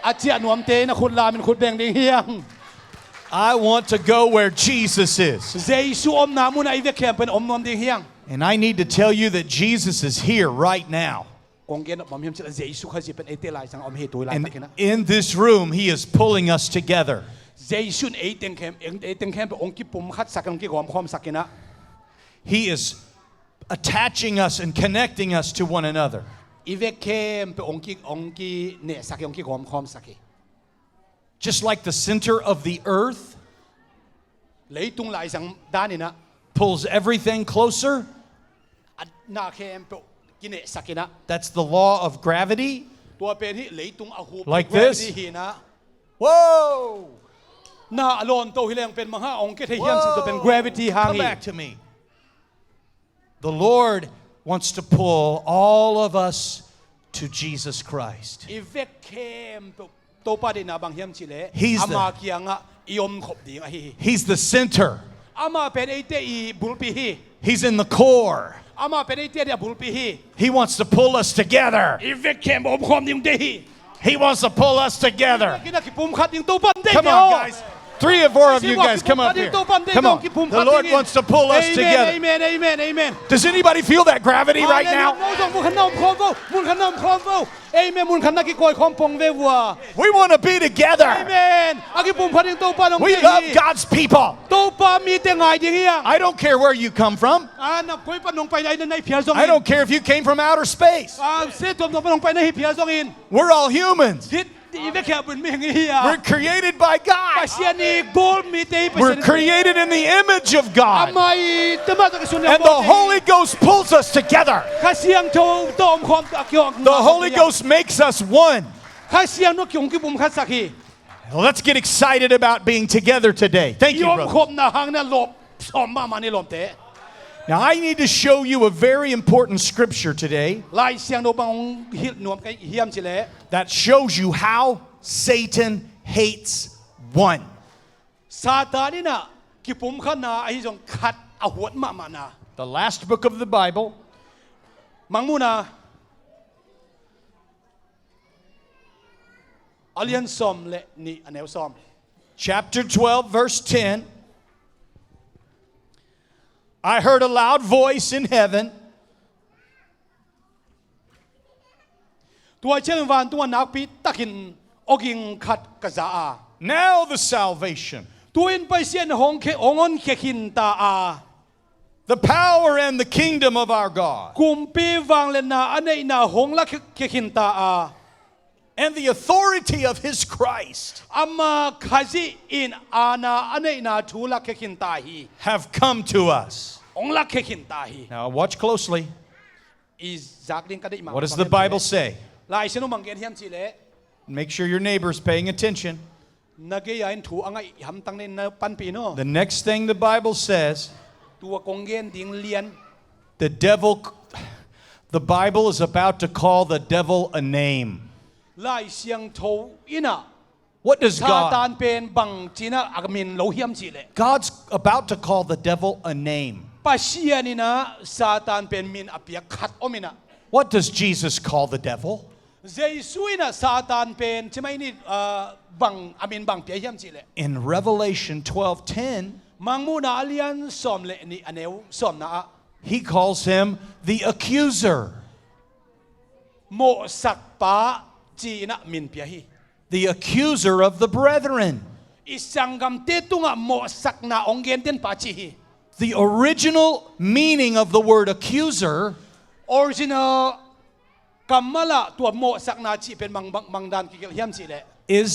a chia nuam te na khut la min khut beng ding hiang I want to go where Jesus is. Jesu om na mun ai ve khem pen om nom ding hiang And I need to tell you that Jesus is here right now. kong gen mom hiam chila Jesu kha ji pen e te lai sang om he tu lai And takina in this room, He is pulling us together. Jesu e teng khem pe ong ki pum khat sakang ki gom khom sakina He is attaching us and connecting us to one another. i ve khem pe ong ki ne sak ong ki gom khom saki Just like the center of the earth lei tung lai sang danina pulls everything closer, na khem pe ki ne sakina that's the law of gravity. tua pen hi lei tung a hu Like this? hi na Whoa! na alon to hi leng pen mang ha ong ke the hiam si to pen gravity hang Come hi back to me. The Lord wants to pull all of us to Jesus Christ. i ve khem pe to pa de na bang hiam chi le He's the- ama kianga iom khop ding a hi He's the center. ama pen e te i bulpi hi He's in the core. ama pen e te de bulpi hi He wants to pull us together. i ve khem om khom ding de hi He wants to pull us together. kina ki pum khat ding to pan de Come on, guys. 3 or 4 of you guys, come up here. Come on. The Lord wants to pull us together. Amen, amen, amen. Does anybody feel that gravity right now? Amen. Mun khana ki koi khom pong ve wa. We want to be together. Amen. Aki pum phating to pa nong. We love God's people. To pa mi te ngai ding hiang. I don't care where you come from. Na koi pa nong pai nai na nai phiar zong. I don't care if you came from outer space. Se tom nong pa nong pai nai phiar zong in. We're all humans. Hit i ve kha bun mi ngi hiang. We're created by God. Pasiani bol mi te We're created in the image of God. Amai tama ta sun. And the Holy Ghost pulls us together. Kasiang to tom khom ta kyong. The Holy Ghost makes us one. Kasiang no kyong ki pum khat sakhi. Let's get excited about being together today. Thank you, Yom brother. khom na hang na lop som ma mani lom te. Now, I need to show you a very important scripture today Lai siang no bang hil nuam kai hiam chile. that shows you how Satan hates one. Satani na ki pum khan na ai jong khat a huat ma ma na. The last book of the Bible, Mang mu na เอาเรียนซ้อมเลยนี่อันแนวซ้อม Chapter 12, verse 10. I heard a loud voice in heaven. ตัวเชื่อวันตัวนักปิดตะกินอกิงขัดกะซา Now the salvation, ตัวอินไปเสียนหงเคองอนเคขินตา the power and the kingdom of our God, กุมปีวังเลนาอันนี้นาหงละเคขินตา and the authority of his Christ อามาขาจิอินอานาอันนี้นาทูละเคขินตาฮี have come to us. องละเคขินตาฮี Now watch closely. อีจากลิงกันได้มา What does the Bible say? ลายเชนุมังเกนเฮียมจีเล่ Make sure your neighbor's paying attention. นักเกียร์ถูอังไงทำตั้งในปันปีโน่ The next thing the Bible says, ตัวกงเกนดิ้งเลียน the Bible is about to call the devil a name. ลายเสียงโทอินะ What does ซาตาน God? เป็นบังจีนะอากมินโลเฮียมจีเล่ God's about to call the devil a name. ปัสเซียนี่นะซาตานเป็นมินอเปียขัดอมินะ What does Jesus call the devil? เจสุยนะซาตานเป็นใช่ไหมนี่บังอามินบังเปียเฮียมจีเล่ In Revelation 12:10, มังมูนาเลียนสอมเลนี่อันเนวสอมนะ he calls him the accuser, โมสักปะจีนะมินเปียฮี the accuser of the brethren. อิสังกัมเตตุงะโมสักนาองเกนเตนปาจีฮี The original meaning of the word accuser original กัมมะละตัวโมสักนาจีเป็นมังดานกิเกลเฮียมจีเล่ is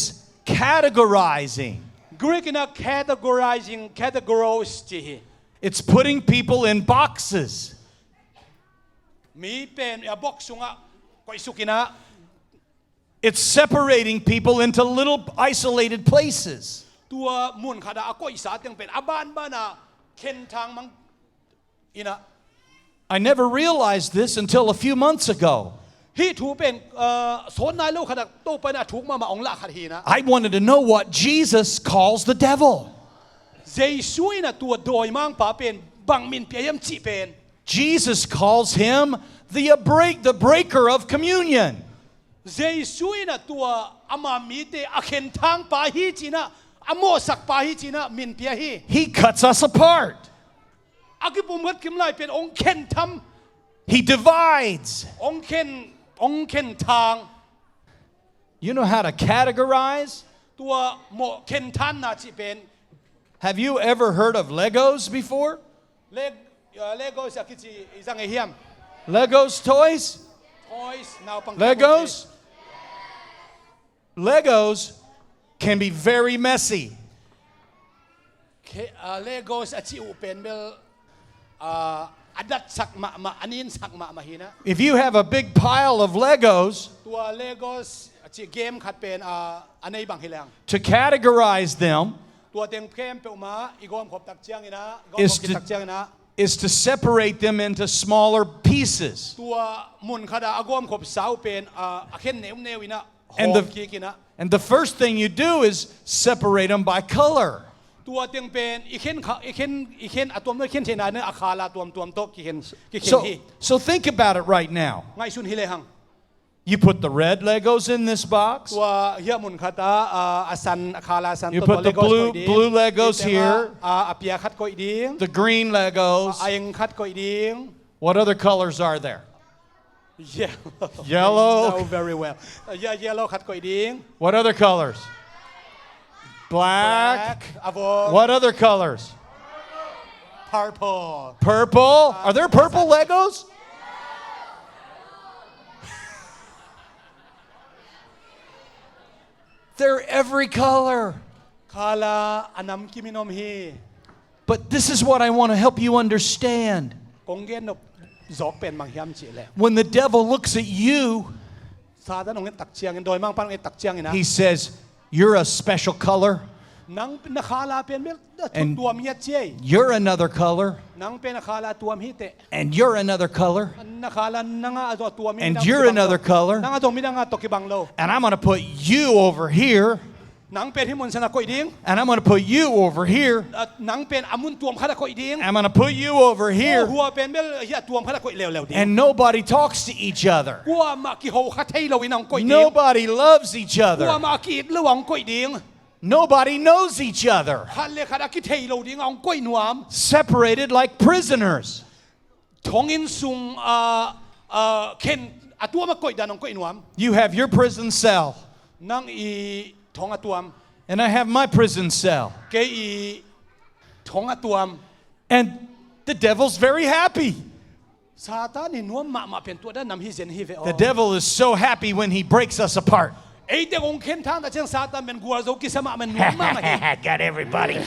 categorizing. Greek na categorize จีฮี It's putting people in boxes. มีเป็นบ็อกซุงะก็อิสุกินะ It's separating people into little isolated places. ตัวมุนขดาก็อิสาเตียงเป็นอาบานบ้านาเข็นทางมังอินะ I never realized this until a few months ago. ฮีถูเป็นสนนายลูกขดาโตไปนะถูกมาองละขัดฮีนะ I wanted to know what Jesus calls the devil. เจสุยนะตัวโดยมังป่าเป็นบังมินเปียยมจีเป็น Jesus calls him the breaker of communion. เจสุยนะตัวอามามีเตอเข็นทางป่าฮีจีนะอโมสักป่าฮีจีนะมินเปียฮี He cuts us apart. อากิปุมกัดกิมไลเป็นองเข็นท He divides. ำองเข็นทาง You know how to categorize? ตัวโมเข็นทันนะจีเป็น Have you ever heard of Legos before? เลโก้สักจีอีสังเฮียม Legos toys? toys นาวปัง Legos? Legos can be very messy. เลโก้สักจีอุเป็นเบลอดัดสักมาอันนี้สักมาฮีนะ If you have a big pile of Legos, ตัวเลโก้จีเกมขัดเป็นอันนี้บางฮิลัง to categorize them ตัวเต็งเกมเปอมาอีกอมขบตักเจียงนะก็ขบตักเจียงนะ is to separate them into smaller pieces. ตัวมุนขดาอากอมขบสาวเป็นเข็นเนวเนวินะหอ And ม the กินะ and the first thing you do is separate them by color. ตัวเต็งเป็นอีเข็นอะตัวเมื่อเข็นเทนาเนื้ออาคาลาตัวโตกิเข็นฮี So think about it right now. ไงซุนฮิเลหัง You put the red Legos in this box. ตัวเฮียมุนขดาอาสันอาคาลาสัน You ตัว put the blue Legos here. อาเปียขัดก็อีดิ้ง The green Legos. อายังขัดก็อีดิ้ง What other colors are there? Yellow. Yellow. No, very well. Yellow ขัดก็อีดิ้ง What other colors? Black. Avoid. What other colors? Purple. Purple. Are there purple Legos? They're every color. Kala anam kiminom hi. But this is what I want to help you understand. Konggen no zok pen mang hiam chi le. When the devil looks at you, Sa ta nong tak chiang doi mang pan tak chiang ina. he says, "You're a special color. Nang nakala pen mel And tuam yat che. you're another color. Nang pen nakala tuam hi te. And you're another color. Nakala nanga ato tuam And you're another color. Nanga dong minanga to kibang lo. And I'm going to put you over here." nang pen himun sana koi ding and I'm going to put you over here. nang pen amun tuam khada koi ding I'm going to put you over here. hua pen bel ya tuam khada koi lew ding And nobody talks to each other. hua ma ki ho kha thei lo inang koi ding Nobody loves each hua other. ma ki lawang koi ding Nobody knows each other. khan le khada ki thei lo ding ang koi nuam Separated like prisoners. thong in sung ken atua ma koi dan ang koi nuam You have your prison cell, nang I thong atuam and I have my prison cell. ke I thong atuam And the devil's very happy. Satan ni nuam ma pen tu da nam hi zen hi ve The devil is so happy when he breaks us apart. ei te ong ken thang da chang Satan men guar zo ki sama men nuam ma hi Got everybody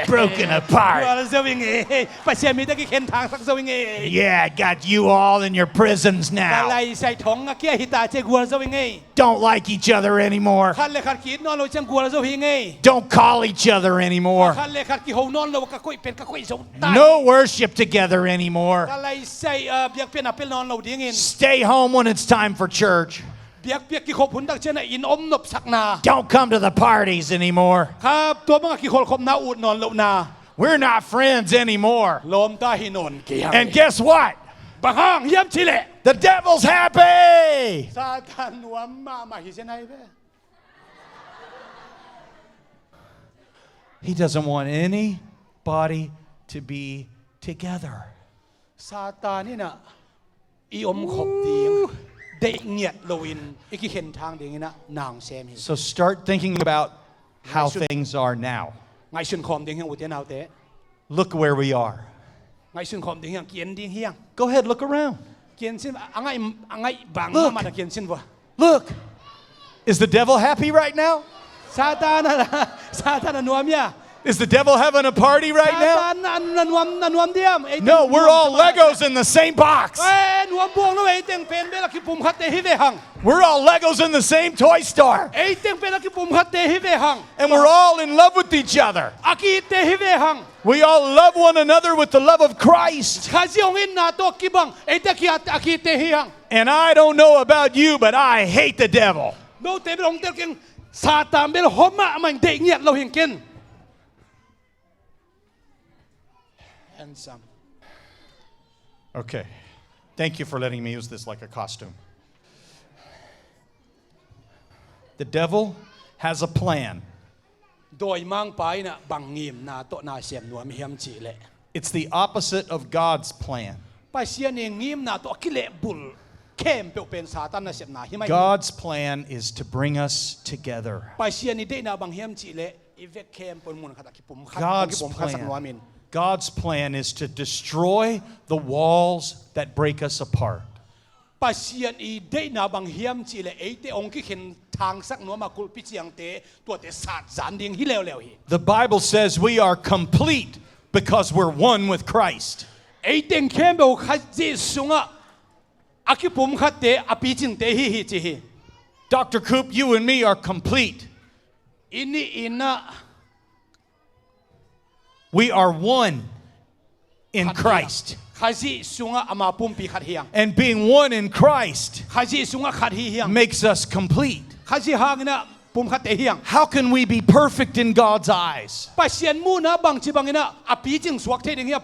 broken apart. guar zo wing e pa sia mi da ki ken thang sak zo wing e Yeah, I got you all in your prisons ka now. lai sai thong a kia hi ta che guar zo wing e Don't like each other anymore. khan le khat ki no lo chang guar zo hi nge Don't call each other anymore. khan le khat ki ho non lo ka koi pen ka koi zo ta No worship together anymore. ka lai sai biak pen apel non lo ding in Stay home when it's time for church. biak ki khop hun dak chen in om nop sak na Don't come to the parties anymore. khap to mga ki khol khop na ut non lo na We're not friends anymore. lom ta hi non ki hang And guess what? bahang yam chile The devil's happy. Satan nuam ma hi zen hai be He doesn't want anybody to be together. Satan ni na I om khop ding de nghiet lo in I ki hen thang ding na nang sem hi So start thinking about how things are now. ngai sun khom ding hiang u te nau te Look where we are. ngai sun khom ding hiang kien ding hiang Go ahead, look around. kien sin angai bang Look. ma na kien sin wa Look. Is the devil happy right now? Satan Satan nuam ya Is the devil having a party right now? Satan na nuam diam No, we're all Legos in the same box. nuam buang lo ei teng pen be la ki pum khat te hi ve hang We're all Legos in the same toy store. ei teng pe la ki pum khat te hi ve hang And we're all in love with each other. aki te hi ve hang We all love one another with the love of Christ. khaji ong in na to ki bang ei te ki aki te hi hang And I don't know about you, but I hate the devil. no te be ong te ken Satan bel homa mang de nghiet lo hin ken handsome Okay. Thank you for letting me use this like a costume. The devil has a plan. doi mang pai na bang ngim na to na siam nuam hiam chi le It's the opposite of God's plan. pa sia ni ngim na to ki le bul kem pe pen Satan na siam na hi mai God's plan is to bring us together. pa sia ni de na bang hiam chi le I ve kem pon mun khat ki pum khat God's ki pum khat sak plan. nuamin God's plan is to destroy the walls that break us apart. pa sia I de na bang hiam chi le ei te ong ki khen thang sak nuam ma kul pi chiang te to te sat zan ding hi leo hi The Bible says we are complete because we're one with Christ. ei teng kem be khat ji sunga aki pum khat te api chin te hi chi hi Dr. Coop, you and me are complete. ini ina We are one in Christ. khaji sunga ama pum pi khat hiang And being one in Christ khaji sunga khat hi hiang makes us complete. khaji hang na pum khat te hiang How can we be perfect in God's eyes? pa sian mu na bang chi bang ina api ching suak the ding hi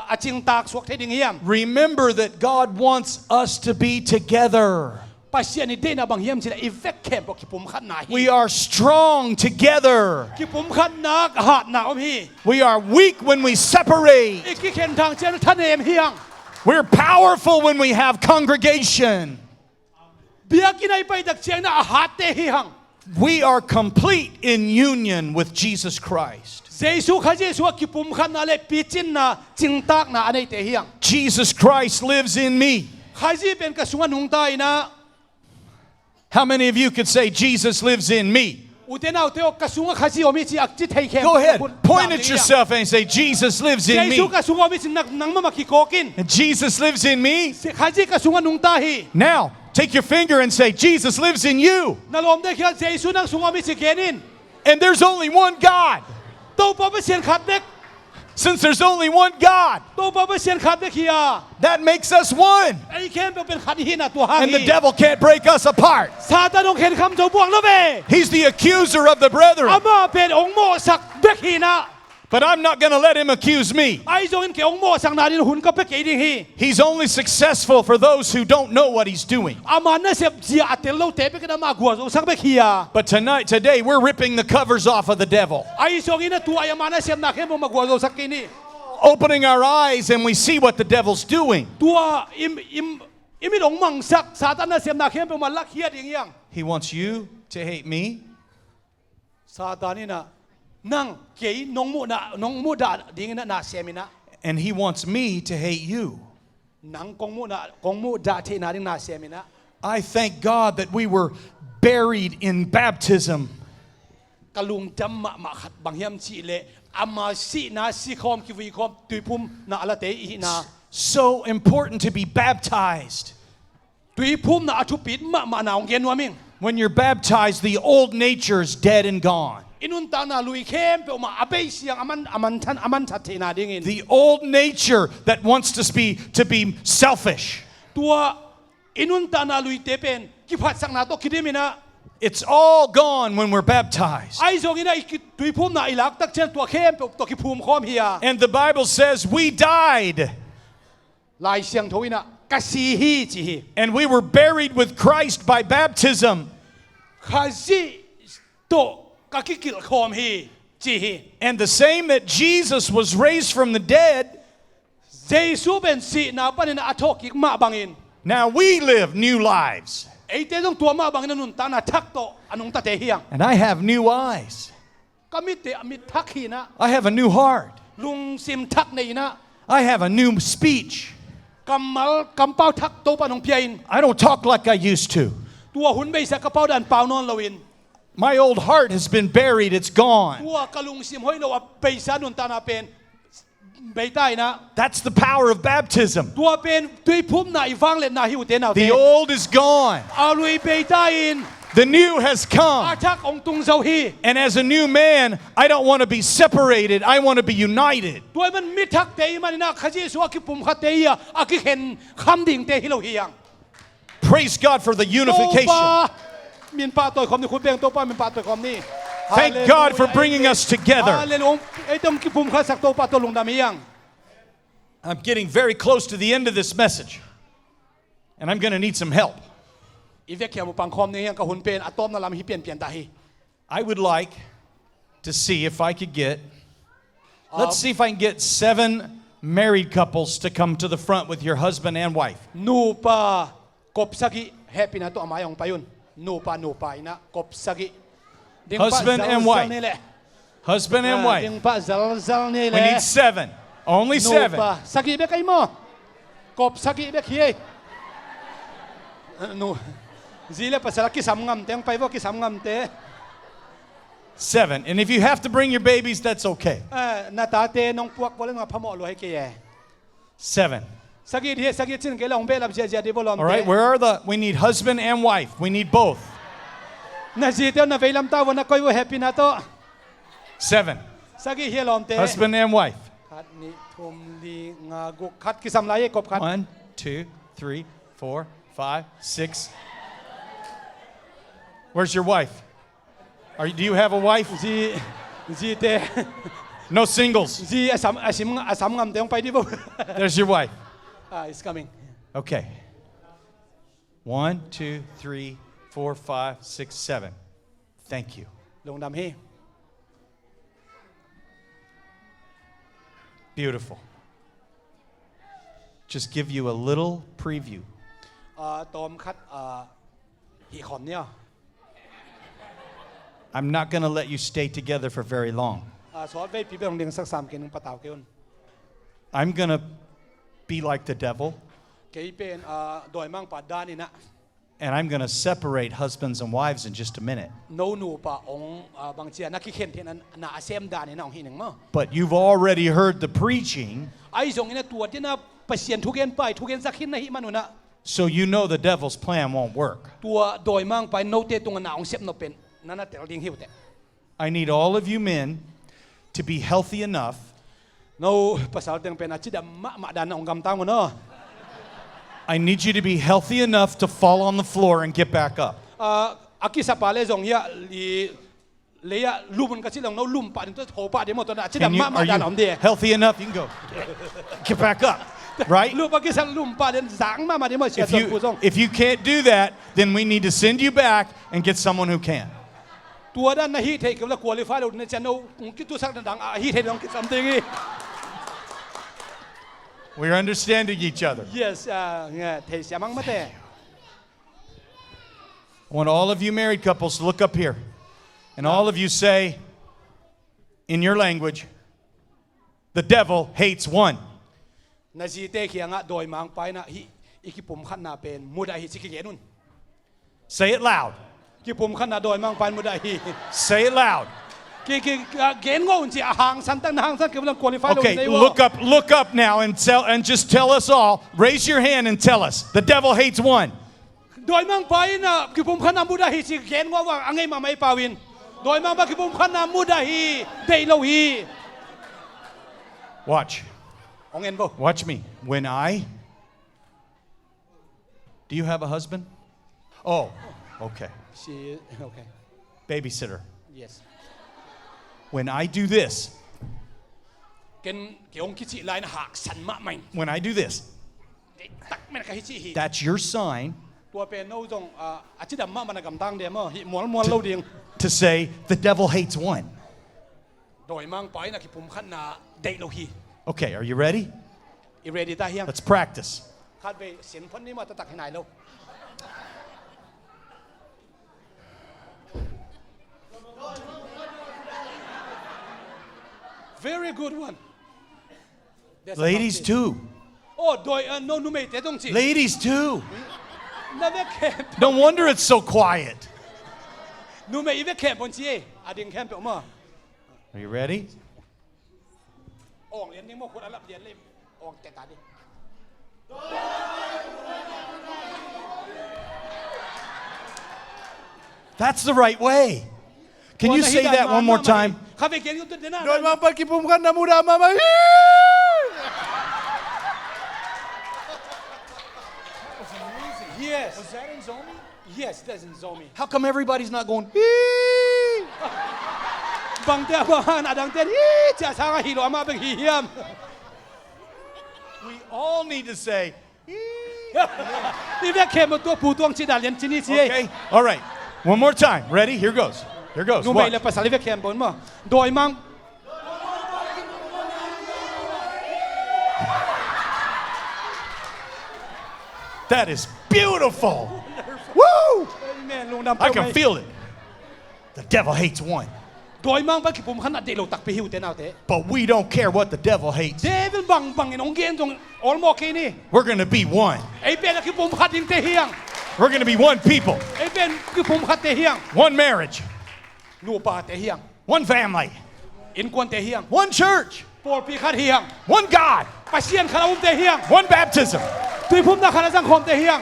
a ching tak suak the ding hiam Remember that God wants us to be together. pa sian ni de na bang hiam chi la effect kem bo ki pum khat na hi We are strong together. ki pum khat na hat na om hi We are weak when we separate. ki ken thang chen than em hiang We're powerful when we have congregation. bia ki nai pai dak cheng na hat te hi hang We are complete in union with Jesus Christ. jesu khaji suak ki pum khat na le pi chin na ching tak na anei te hiang Jesus Christ lives in me. khaji pen ka sunga nung tai na How many of you could say Jesus lives in me? utenau te ok ka sunga khaji omi chi ak chi thei kem Go ahead, point at yourself and say, Jesus lives in me. jesu ka sunga omi chi nak nang ma ki kokin And Jesus lives in me. khaji ka sunga nung ta hi Now, take your finger and say, Jesus lives in you. nalom de khia jesu nang sunga omi chi kenin And there's only one God. to pa pa sian khat bek Since there's only one God, ตัวปะเป็นเสียนขัดเบคีย that makes us one. ไอ้เข้มเป็นขัดหินตัวหาง And the devil can't break us apart. ซาตานองเห็นคำโจบวงแล้วเว้ He's the accuser of the อา brethren. มาเป็นองค์โมสักเบคีนะ But I'm not going to let him accuse me. ไอ้จงอินเกี่ยวองค์โมสักนาดินหุ่นก็เบคีดิ่งฮี He's only successful for those who don't know what he's doing. อามันน่ะเสียบเสียอัตเตลโลเตะไปกันมากกว่าสักเบคีย But today, we're ripping the covers off of the devil, ไอ้จงอินตัวไอ้มันน่ะเสียบนักเข้มมากกว่าสักกินี่ opening our eyes and we see what the devil's doing. ตัวอิมิดองมังสักซาตานน่ะเสียบนักเข้มเป็นมันลักเฮียดิ่งยัง He wants you to hate me. ซาตานนี่นะนั่งเกี่ยน้องมูดาดิ่งน่ะเสียมินะ And he wants me to hate you. นังกงมูดาที่นาดิ่งน่ะเสียมินะ I thank God that we were buried in baptism. กะลุงจำมาขัดบางเฮียมชีเลอามาสีนาสีคอมคิวีคอมตุยพุ่มนาละเตอีนา So important to be baptized. ตุยพุ่มนาอชุปิดมานาองเกนวามิง When you're baptized, the old nature is dead and gone. อินุนตานาลุยเข้มเปอมาอเบยเสียงอามันชัดเจนนาดิ่งอิน The old nature that wants to be selfish. ตัวอินุนตานาลุยเตเป็นกิพัดสังนาโตคิดมินะ It's all gone when we're baptized. ไอ้จงอินะตุยพุ่มนาอิลักตักเช่นตัวเข้มเปอตัวกิพุ่มคอมเฮีย And the Bible says we died. ลายเสียงทวินะกะซีฮีจีฮี And we were buried with Christ by baptism. คาซีโตกะกิกิลคอมฮีจีฮี And the same that Jesus was raised from the dead, เจซูเป็นสีนาปนินะอโทกิกมาบังอิน now we live new lives. ไอ้เต้ต้องตัวมาบังอินนุนตานาทักโตอนุงตาเตเฮียง And I have new eyes. ก็มิเตมิทักฮีนะ I have a new heart. ลุงซิมทักในนะ I have a new speech. กำเป้าทักโตปานองเพียน I don't talk like I used to. ตัวหุ่นใบสักกระเป๋าดันเปล่านอนลวิน My old heart has been buried. It's gone. ตัวกะลุงซิมห้อยเราใบสานุนตานาเป็นใบใต้นะ That's the power of baptism. ตัวเป็นตุยพุ่มนาอีฟังเล่นนาหิวเตนาเต The old is gone. อาลุยใบใต้อิน The new has อา come. ทักองตุงเจ้าฮี And as a new man, I don't want to be separated. I want to be united. ตัวมันมิทักเตยมันนะขจีสัวกิปุ่มขัดเตยอากิเห็นคำดิ่งเตฮิโลฮียัง Praise God for the unification. มินป้าตัวคอมนี่คุณเบงตัวป้ามินป้าตัวคอมนี่ Thank God for bringing us together. ฮาเลลูยาไอ้ต้มกิปุ่มขัดสักตัวป้าตัวลุงดามียัง I'm getting very close to the end of this message. And I'm going to need some help. อีเวกเขียวมุปังคอมนี่ยังกับหุ่นเป็นอะตอมนั่นลำฮิเปลี่ยนตาฮี I would like to see if I could get, let's see if I can get 7 married couples to come to the front with your husband and wife. นูปากบสักิแฮปปี้นะตัวอามายองไปยุนนูปานะกบสักิ Husband and wife. Husband and ดึง wife. ปาซัลนี่แห We ละ need 7. Only นู 7. ปาสักิเบกไอโมกบสักิเบกเฮียนูจีเล่ภาษากิสามงามเตงไปว่ากิสามงามเต 7. And if you have to bring your babies, that's okay. นาตาเตน้องพวกบอลมาพมอลให้เกย 7. สักิเฮียสักิจินเกลองเบลับเจียดีบอลอม All right, where are we need husband and wife. We need both. นาจีเตียวนาเวลัมตาวันนักคอยว่าแฮปปี้นะโต 7. สักิเฮียลอมเต Husband and wife. คัดนิทุมลีงากุคัดกิสามลายกบคัด 1, 2, 3, 4, 5, 6. Where's your wife? Do you have a wife? จีเต No singles. จีอาสามงามเตงไปดิบ่ There's your wife. It's coming Okay. 1, 2, 3, 4, 5, 6, 7. Thank you. ลงดำให้ Beautiful. Just give you a little preview. ตอมคัดหีขอมเนี่ย I'm not going to let you stay together for very long. สอนไปพี่ไปโรงเรียนสัก3 เกนึงปะตาวเกน I'm going to be like the devil, เกยเป็นโดยมั่งปัดด้านนี่นะ and I'm going to separate husbands and wives in just a minute. โนนูปะองบางเจียนักขี้เข็นที่นั้นน่าเซมด้านนี่นะองหีหนึ่งมั้ง But you've already heard the preaching, ไอ้ส่งนี่นะตัวที่น่ะเปเสียนทุกเย็นไปทุกเย็นสักขินนะหิมันนะ so you know the devil's plan won't work. ตัวโดยมั่งไปโนเตตรงน่ะองเซมโนเป็นนั่นน่ะแต่เราดิ้งหิวแต่ I need all of you men to be healthy enough no pasal teng pen achida ma dan ong gam tang no. I need you to be healthy enough to fall on the floor and get back up. Aki sa pale zong ya li leya lumun ka silong no lum pa to ho pa de mo to na achida ma Are dan om you de. healthy enough? You can go. Get back up. Right? Lu pa ki sang lum pa den zang ma de mo sia pu zong. If you can't do that, then we need to send you back and get someone who can. ตัวด้านนาฮีเทกับละ qualify เราเนี่ยจะโน้คิดตัวสักดังฮีเทน้องคิด something We're understanding each other. yes เนี่ยเทเสียมั้งมาแต่ I want all of you married couples to look up here. And all of you say, in your language, the devil hates one. นาซีเตเขียงะโดยมังไปนะฮีอีกิปุ่มขันนาเป็นมุดาฮีสิกิเกนุน Say it loud. กิปุ่มขันนาโดยมังไปมุดาฮี Say it loud. กิเกนงงจีหางสันตั้งหางสันกับเรา qualify เรา Okay, ในว่า look up now and just tell us all. Raise your hand and tell us. The devil hates one. โดยมังไปนะกิปุ่มขันนามุดาฮีสิเกนว่าอังไงมาไม่ปาวินโดยมังไปกิปุ่มขันนามุดาฮีเดโลฮี Watch. องเงินบ่ Watch me. Do you have a husband? Oh, okay. she okay Babysitter. yes When I do this, เกนเกี่ยวกับคิดสิลายนะหักสันมะไม่ when I do this, ตักไม่ได้คิดสิฮี that's your sign ตัวเป็นโน้ตรงอาชิดำมะมันกำตังเดียมั้งมวนเล่าเดียง to say the devil hates one. โดยมังไปนะคิดผมขันนาเดโลฮี Okay, are you ready? อีเรดิตาเฮียง Let's practice. คาดไปเสียงพ้นนี้มาตะตักให้นายแล้ว very good one There's a Ladies monkey. too. โอ้โดยโนนูเมตแต่ต้องสิ Ladies too. นั่นแค่ No wonder it's so quiet. นูเมอีเวแค่บนซีอาดิงแค่เปล่ามา Are you ready? อ่องเรียนนี่มั่วคนอาหรับเรียนเลยอ่องแต่ตาดิ That's the right way. Can you say that one more time? ข้าไปเขียนอยู่ตัวเดียวนะ Doy mang pagkipumkan na mura mama. yes Was that in Zomi? yes that's in Zomi How come everybody's not going? บางเดียวบางอันดังเดียวจะสร้างฮีโร่มาเป็นฮีเฮียม We all need to say. นี่แค่เข็มตัวผู้ตัวชิดาเรียนที่นี่สิ Okay. All right. One more time. Ready? Here goes. Here goes. นูไม่ Watch. เลยภาษาลิเวเข็มบนมาโดยมัง That is beautiful. Woo! แม่ลุงดำ I can feel it. The devil hates one. โดยมังไปคิดผมขนาดเดโลตักไปหิวเต้นเอาเต้ But we don't care what the devil hates. เดวิลบังไอ้น้องเกนตรงออลโมกีนี่ We're going to be one. ไอ้เป็นคิดผมขัดยิงเตะเฮียง We're going to be one people, ไอ้เป็นคิดผมขัดเตะเฮียง one marriage, นูปาเตะเฮียง one family, อินกวนเตะเฮียง one church, โปรดปีขัดเฮียง one God, ไปเชียนคาราอุ้มเตะเฮียง one baptism. ตุยพุ่มนักคณะสังคมเตะเฮียง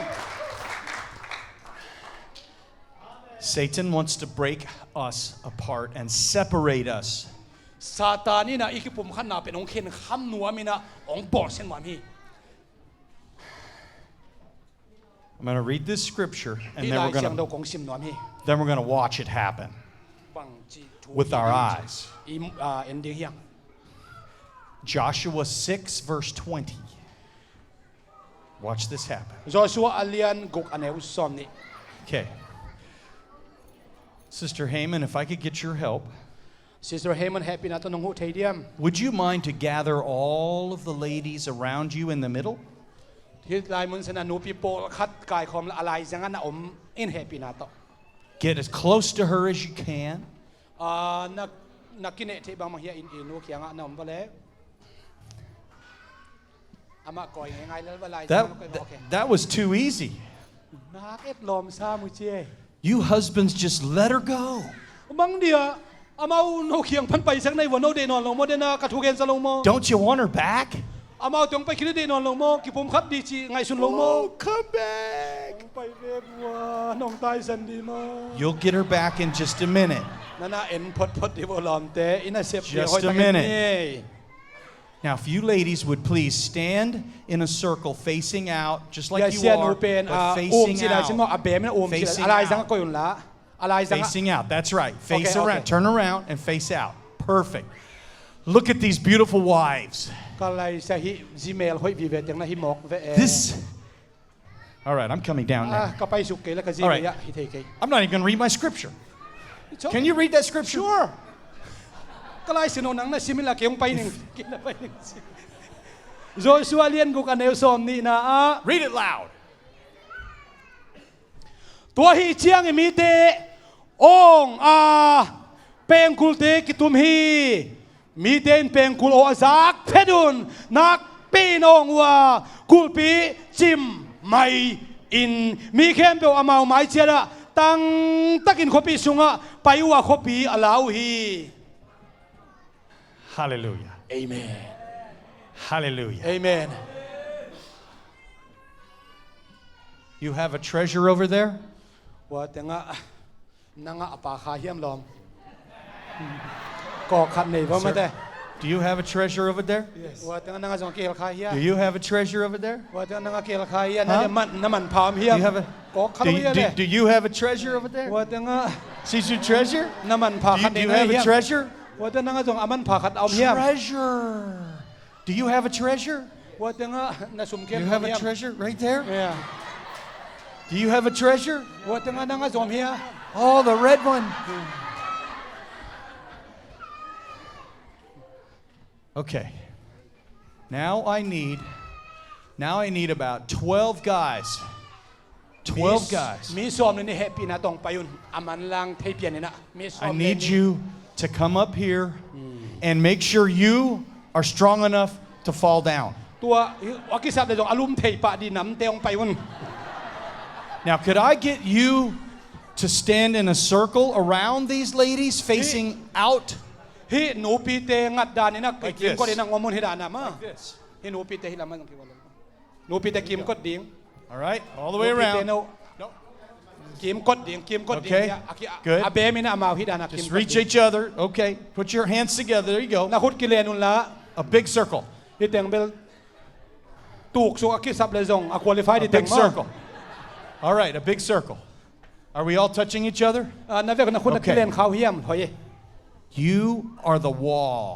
Satan wants to break us apart and separate us. ซาตานนี่นะอีกผมขันนาเป็นองค์เคนคำนัวมีนะองค์บอดเส้นหวานมี I'm going to read this scripture and ที่ then ลาย we're เสียง going เรา to ของซิมหนวมี then we're going to watch it happen บังจีทู with our eyes. อีเอ็นเดียเฮียง Joshua 6 verse 20. Watch this happen. โจชัวอาเลียนกุกอันเอวซอมนี่ Okay. Sister Haymon, if I could get your help, Sister Haymon แฮปปี้นะต้นนงหูเทียม would you mind to gather all of the ladies around you in the middle? ที่ลายมุนสนานูปีโปคัดกายคอมอะไรสังนั้นนะอมอินแฮปปี้นะต่อ Get as close to her as you can. นักกินเนที่บางมาเฮียอินนูเขียงอ่ะนอมไปแล้วอามาก่อยง่ายๆแล้วเวลา That was too easy. นักเอ็ดลมซามุเจ You husbands just let her go. บางเดียอามาโนเขียงพันไปสักในวันโนเดนอนลงโมเดนากระทูเกนสลงโม Don't you want her back? อามาตรงไปคิดเดนอนลงโมกิผมคัดดีจีไงสุนลงโม come back. ไปเว็บว่าน้องตายสันดีมา You'll get her back in just a minute. นั่นน่ะเอ็นพดดีบอลอมเตอินาเซฟ Just a minute. Now, if you ladies would please stand in a circle facing out, just อย่า like you เสียหนู are, เป็น but โอม facing สิได้ฉันบอก out. อาเบมนะโอมสิ Facing อะไรสัง out. ก็อยู่ละอะไรสัง Facing out. That's right. Face Okay, around. okay. Turn around and face out. Perfect. Look at these beautiful wives. ก็เลยใช้จีเมลห้อยวีเวตอย่างนั้นฮิมอกเว This. All right, I'm coming down now. ก็ไปสุกเกแล้วก็จีเมลฮิเทเก I'm not even going to read my scripture. Can you read that scripture? Sure ก็เลยสิโนนังนะซิมิลาเกี่ยงไปหนึ่งกินไปหนึ่งโจชัวเลียนกูกันเอลซอมนี่นะ Read it loud. ตัวฮีเชียงมีเตองเป็นกุลเตกิตุมฮีมีเตนเป็นกุลโอซักเพดุนนักปีนองว่ากุลปีจิมไม่อินมีเข้มเปลอามาไม่เชียระตั้งตะกินขบีสุงะไปว่าขบีอลาวฮี Hallelujah. Amen Hallelujah. Amen You have a treasure over there? ว่าแต่งะนังะปาคาเฮียมลอมก่อขัดในว่าไม่ได้ Do you have a treasure over there? ว่าแต่งะนังะจงเกลคาเฮีย Do you have a treasure over there? ว่าแต่งะนังะเกลคาเฮียนั่นจะมันน้ำมันพามเฮีย Do you have a ก่อขัด do เฮี you, ยเลย do you have a treasure over there? ว่าแต่งะ See your treasure? น้ำมันพา Do ขั you, ด do ใน you เฮี have ย a treasure? ว่าแต่งะจงอามันพาขัดเอาเฮีย Treasure. Do you have a treasure? ว่าแต่งะน่าสมเก Do ล you have a treasure right there? เนี่ย Do you have a treasure? ว่าแต่งะนังะจงเฮีย Oh, the red one. Okay. Now I need about 12 guys. 12 guys. มีสอมนี่แฮปปี้นะต้องไปยุ่นอามันลังเทเปียนนี่นะมีสอ I ม need you to come up here and make sure you are strong enough to fall down. ตัวอกิสับเลยจงอารมณ์เทปะดีน้ำเตงไปวุ่น Now, could I get you to stand in a circle around these ladies facing out? ฮิหนูปีเตงัดดานนี่นะ Like กิม this. ก็ได้นั่งงอมุนฮิดานะมาฮิหนูปีเตฮิลามันต้องคิดว่าหนูปีเตกิมก็ดิ่ง All right, all the way around. กิมก็ดิ่งกิมก็ดิ่ง Okay, good. อาเบมินะมาฮิดานะกิม Just reach each other. Okay, put your hands together. There you go. นะคุดกิเลนุนละ A big circle. ฮิเตงเบลตูกสุอกิสับเลยจงอควอลิฟายดิ A เตง big มา circle. All right, a big circle. Are we all touching each other? นะเวกนะคุณกิเลนเขาเฮียมเฮ้ย You are the wall.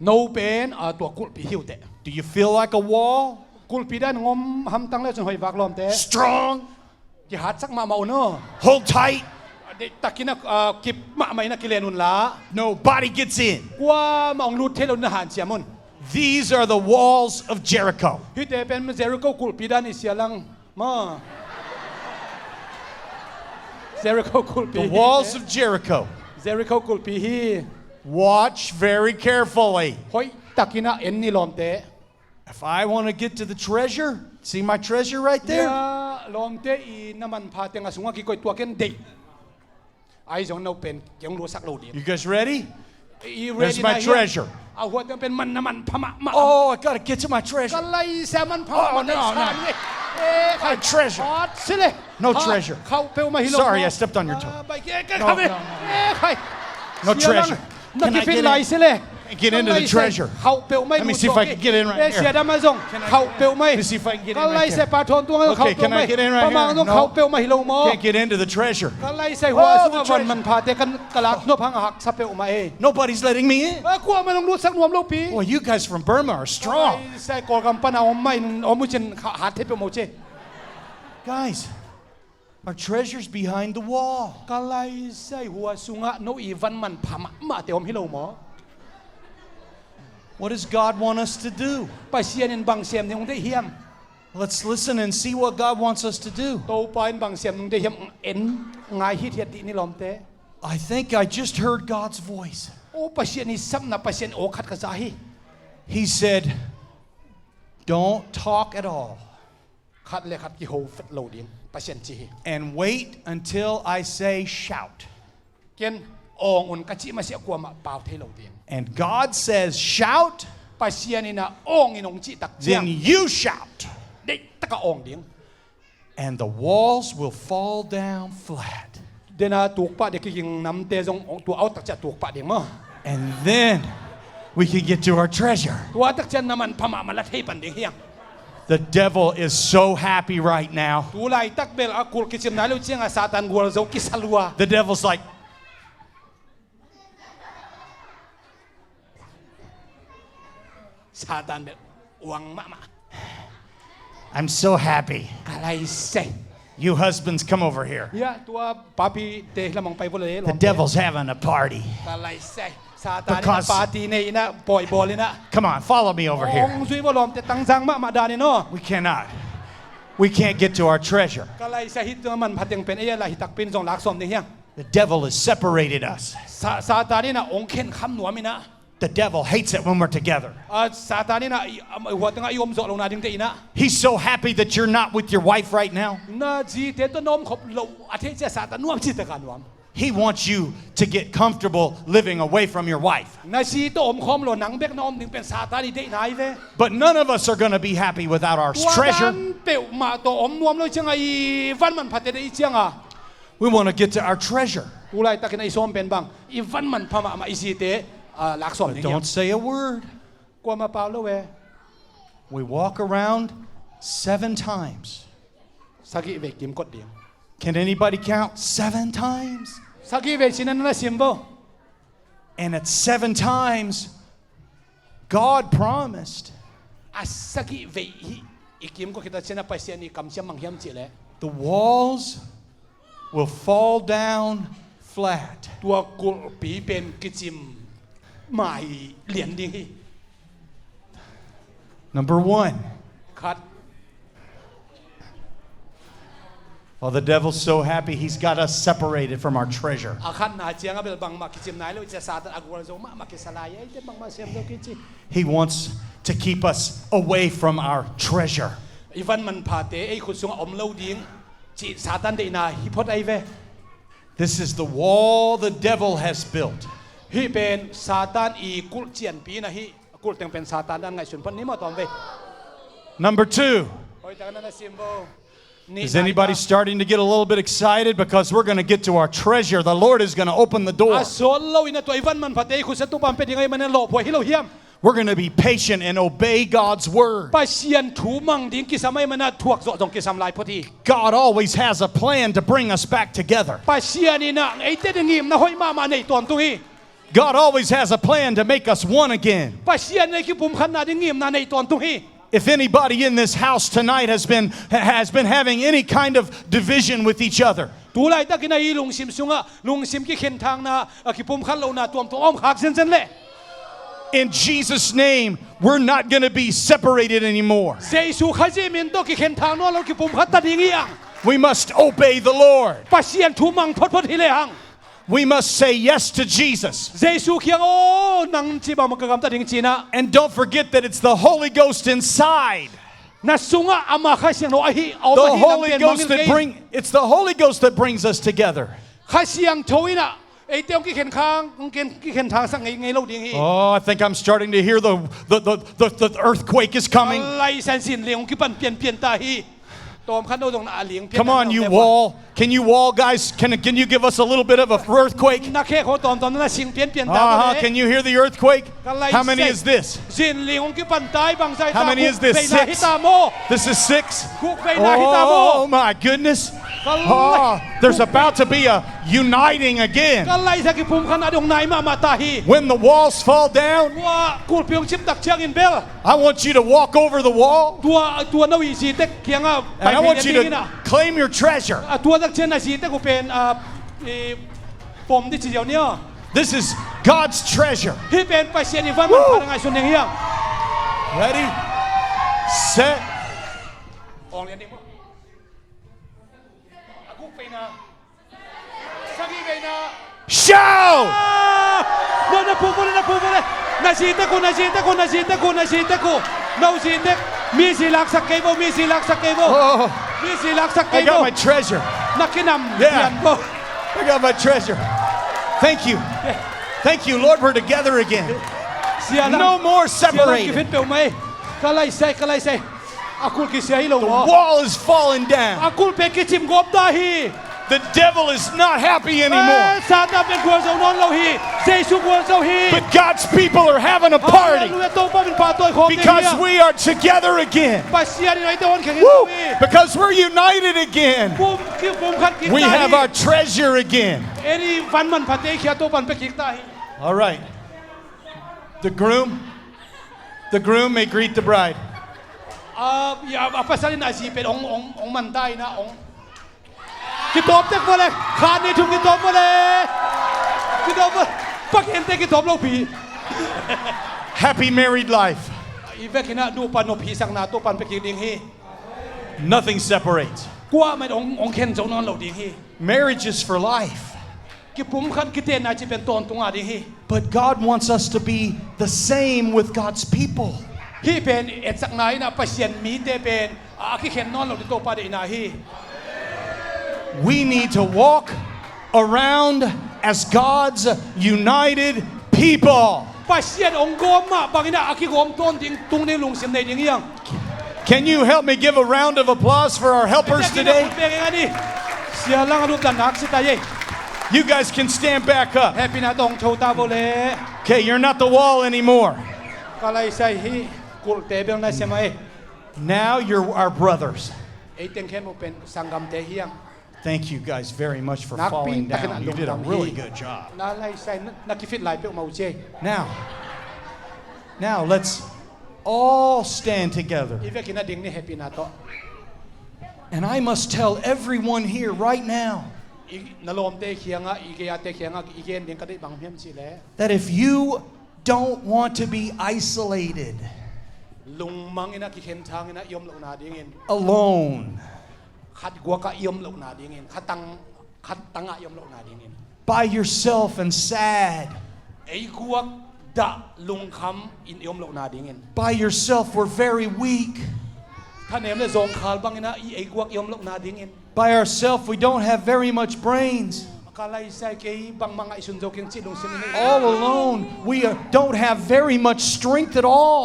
โนเป็นตัวกุลปีหิวเต Do you feel like a wall? กุลปีได้งอมทำตั้งแล้วจนหอยวักลอมเต Strong. กี่หัดสักมาเมาเนอะ Hold tight. ตะกี้นะกิบมาไม่นะกิเลนุนละ Nobody gets in. กว่ามองรูดเทลุนหารเสียมุน These are the walls of Jericho. ฮิเตเป็นเจริโกกุลปีด้านอิเสียลังมาเจริโกกุลปี The walls of Jericho. เจริโกกุลปีฮี Watch very carefully. หอยตะกี้นะเอ็นนี่ลอมเต If I want to get to the treasure, see my treasure right เนีย there? ลอมเตอีน้ำมันพาเตงสุงกิกอยตัวเกันเด็กไอ้จงเราเป็นเกี่ยงรู้สักโลดี You guys ready? อี There's my treasure. เอาหัวจะเป็นมันน้ำมันพม่ามา Oh, I got to get to my ก็ treasure. ไล่แซมมันพม่ามัน no, no. ใคร My treasure. ฮอตสิเลย No treasure. เขาเปลวมาฮิโล Sorry, I stepped on your toe. ไปเกเข้าไปใคร No treasure. นัก Can กี I ฟิน get ไล in? สิเลย Get into the treasure. เขาเปลวไม่ Let me see if I can get in right เสีย here. ดามาส่งเขาเปลวไม่ Let me see if I can get in ก็ไล่ right เสีย there. ปาทนตัวเขา Okay, เปลว can ไม่ I get in ป right ระมาณ here? ต้องเขา No. เปลวมาฮิโลมอ Can't get into the treasure. ก็ไล่ใส่หัว Oh, สุ the วรรณ treasure. มันพาเตกันกระลักนวพังหักสเปลวมาเอง Nobody's letting me in. กลัวมันต้องรู้สักนวมลูกปี Boy, you guys from Burma are strong. ใส่กอลกำปั้นเอาไม่เอามุจินหาเทปโมเจ Guys, our treasure's behind the wall. ก็ไล่ใส่หัวสุงะโนอีวันมันพม่ามาเตอมฮิโลมอ What does God want us to do? ไปเสียนินบางเสียมที่คงได้เฮียม Let's listen and see what God wants us to do. โตไปบางเสียมคงได้เฮียมเอ็นง่ายฮิตเฮียดีนี่ลอมเต I think I just heard God's voice. โอ้ไปเสียนี่ซ้ำนะไปเสียนโอขัดกระซาฮี He said, don't talk at all ขัดเลยขัดกี่โฮฟัดโลดิงไปเสียนจี and wait until I say shout. เกณฑ์องอุ่นกะจิมาเสียกลัวมาเปล่าเทโลดิง And God says shout, ไปเสียนี่นะองอินงจิตักเจียง then you shout. ได้ตะกะองดิง And the walls will fall down flat. เดน่าถูกปะเด็กกิงน้ำเตจงตัวเอาตักจะถูกปะเดียงมั้ง And then we can get to our treasure. tua tak chen naman pama malat hey pan ding hiang The devil is so happy right now. tu lai tak bel akul kichim na lu chiang a satan gol zo kisalua The devil's like, satan bel uang mama I'm so happy. kalai say You husbands, come over here. ya tua papi te lamang pai bole The devil's having a party. kalai say satan Because- na party nei na poi bol na Come on, follow me over here. ong zui bolom te tang sang ma dani no We cannot. We can't get to our treasure. kalai sa hit man phateng pen aya la hitak pin jong lak som ding hiang The devil has separated us. satan ni na ong khen kham nuam na The devil hates it when we're together. satan ni na wa tanga iom zo lo na ding te ina He's so happy that you're not with your wife right now. na ji te to nom khop lo athe che satan nuam chi ta kan nuam He wants you to get comfortable living away from your wife. na si to om khom lo nang bek na om ding pen satan ni de nai ve But none of us are going to be happy without our treasure. pe ma to om nuam lo chang ai van man phate de chiang a We want to get to our treasure. ulai takin ai som pen bang I van man phama ma isi te lak som ding Don't say a word. kwa ma paulo we We walk around 7 times. sagi ve kim kot ding Can anybody count 7 times? sagi ve sinan na simbo And at 7 times, God promised a sagi ve ikim ko kita chena pasien ni kam siam mang hiam chi le the walls will fall down flat. tua kul pi pen kichim mai lian ding hi Number 1. khat Well, the devil's so happy he's got us separated from our treasure. a khat na chiang a bel bang ma kichim nai lo cha satan agwal zo ma ki salai ai te bang ma sem do kichi He wants to keep us away from our treasure. ivan man phate ai khut sung om lo ding chi satan de na hi phot ai ve This is the wall the devil has built. hi pen satan I kul chian pi na hi kul teng pen satan dan ngai sun pon ni ma tom ve Number 2. oi ta na simbo ni Is anybody starting to get a little bit excited because we're going to get to our treasure? The Lord is going to open the door. a sol lo ina to ivan man phate khut sa tu pam pe ding ai man lo pho hi lo hiam We're going to be patient and obey God's word. pa sian thu mang ding ki samai mana thuak zo jong ki sam lai photi God always has a plan to bring us back together. pa sian ni na ai te ding im na hoi ma ma nei ton tu hi God always has a plan to make us one again. pa sian nei ki pum khan na ding im na nei ton tu hi If anybody in this house tonight has been having any kind of division with each other, tu lai ta ki na I lung sim sunga lung sim ki khen thang na ki pum khan lo na tuam tu om khak sen sen le in Jesus' name, we're not going to be separated anymore. Jesu khaji min to ki khen thang no lo ki pum khat ta ding yang We must obey the Lord. pa sian thu mang phot phot hi le hang We must say yes to Jesus. Jesu khiang o nang chi ba ma ka gam ta ding chi na And don't forget that it's the Holy Ghost inside. na sunga ama kha siang no a hi au The ma hi nam Holy pen Ghost mangil that it's the Holy Ghost that brings us together. kha siang thoina ei teong ki khen khang ki khen thang sang ngai lo ding hi Oh, I think I'm starting to hear the earthquake is coming. lai san sin leong ki pan pian pian ta hi tom khan do dong na aling pian Come on, you wall. Can you wall, guys? Can you give us a little bit of an earthquake? na khe ko tom tom na sing pian pian ta Can you hear the earthquake? How many is this? sin leong ki pan tai bang sai How many is this? Bei na 6? hita mo This is 6. kuk bei na hita Oh mo my goodness. Oh, there's about to be a uniting again. kalai sa ki pum khan adong nai ma ma ta hi When the walls fall down, wa kul piong chim tak chiang in bel I want you to walk over the wall tua no i si tek kiang a and I want you na to claim your treasure. tua tak chen na si tek ko pen pom di chi jiao ni This is God's treasure. hi pen pa sian i van man Woo! pa ngai sun ding hiang Ready? Set. ong lian ding mo aku pe na sagi pe na Shout! na pu na si tek ko na si tek ko na si tek ko na si tek ko no si tek mi si lak sak ke bo mi si lak sak ke bo Oh, mi si lak sak I ke got bo my treasure. nakinam Yeah. yan bo I got my treasure. Thank you. Thank you, Lord. We're together again. No more separated. Kifit pe umay. Kalay say. Akul ki siya The hilong mo. wall is falling down. Akul pe kichim gop dahi. The devil is not happy anymore. ซาตานเป็นคนเจ้านอนเราฮีเยซูคนเจ้าฮี But God's people are having a party because we are together again. ปัสเซียนี่ไหนตัวคนแข็ง Woo! Because we're united again. ปุ่มคือปุ่มคัดกิน We have our treasure again. เอ็นี่ฟันมันพัดเตะเขียตัวปันไปกินตาฮี All right. The groom may greet the bride. อย่าภาษาลินอาชีเป็นองมันได้นะองกิตบเต็กมาเลยขาดนี่ถูกกิตบมาเลยกิตบปักเอ็นเตกิตบเราผี Happy married life. อีเวกินะดูปันนผีสังนาตัวปันไปกินดิงฮี Nothing separates. กว่าไม่องเข็นเจ้านอนเราดิงฮี Marriage is for life. กิปุ่มคันกิเตนอาชีเป็นตอนตรงอาดิงฮี But God wants us to be the same with God's people. ฮีเป็นเอ็ดสักไหนนะปัสเซียนมีเตเป็นกิเข็นนอนเราดิตัวปันดินาฮี We need to walk around as God's united people. ปัสเซียนองกอมมาบางทีนะกิกอมต้นดิงตุงในลุงเสียงในดิงยัง Can you help me give a round of applause for our helpers today? เสียลังรูปดันนักสิตาย You guys can stand back up. แฮปปี้นะตองโชว์ตาโบเล่ Okay, you're not the wall anymore. ก็เลยใส่ฮีกุลเตเบลนะใช่ไหม Now you're our brothers. ไอ้เต็งแค่โมเป็นสังกัมเตฮียง Thank you guys very much for Nak falling pin- down. You did a really good job. น่าไล่ใส่นักกิฟิตไล่เปลมาอุเจ Now let's all stand together. อีเวกินาดิงนี่แฮปปี้นะโต And I must tell everyone here right now อีนลมเตเคียงอ่ะอีเกียเตเคียงอ่ะอีเกียนดิงก็ได้บางเพียมสิแล that if you don't want to be isolated, ลุงมังอินะกิเข็นทางอินะยมลูกนาดิงอิน alone, ขัดกัวกะยมลูกนาดิงอินขัดตังอะยมลูกนาดิงอิน by yourself and sad, ไอ้กัวดะลุงคำอินยมลูกนาดิงอิน by yourself we're very weak, ถ้าเนมเลยซองคาลบางอินะไอ้กัวยมลูกนาดิงอิน by ourselves we don't have very much brains, กาไลใส่เกยบางมังไอซุนโจเกงจิลุงซิมิน all alone we don't have very much strength at all.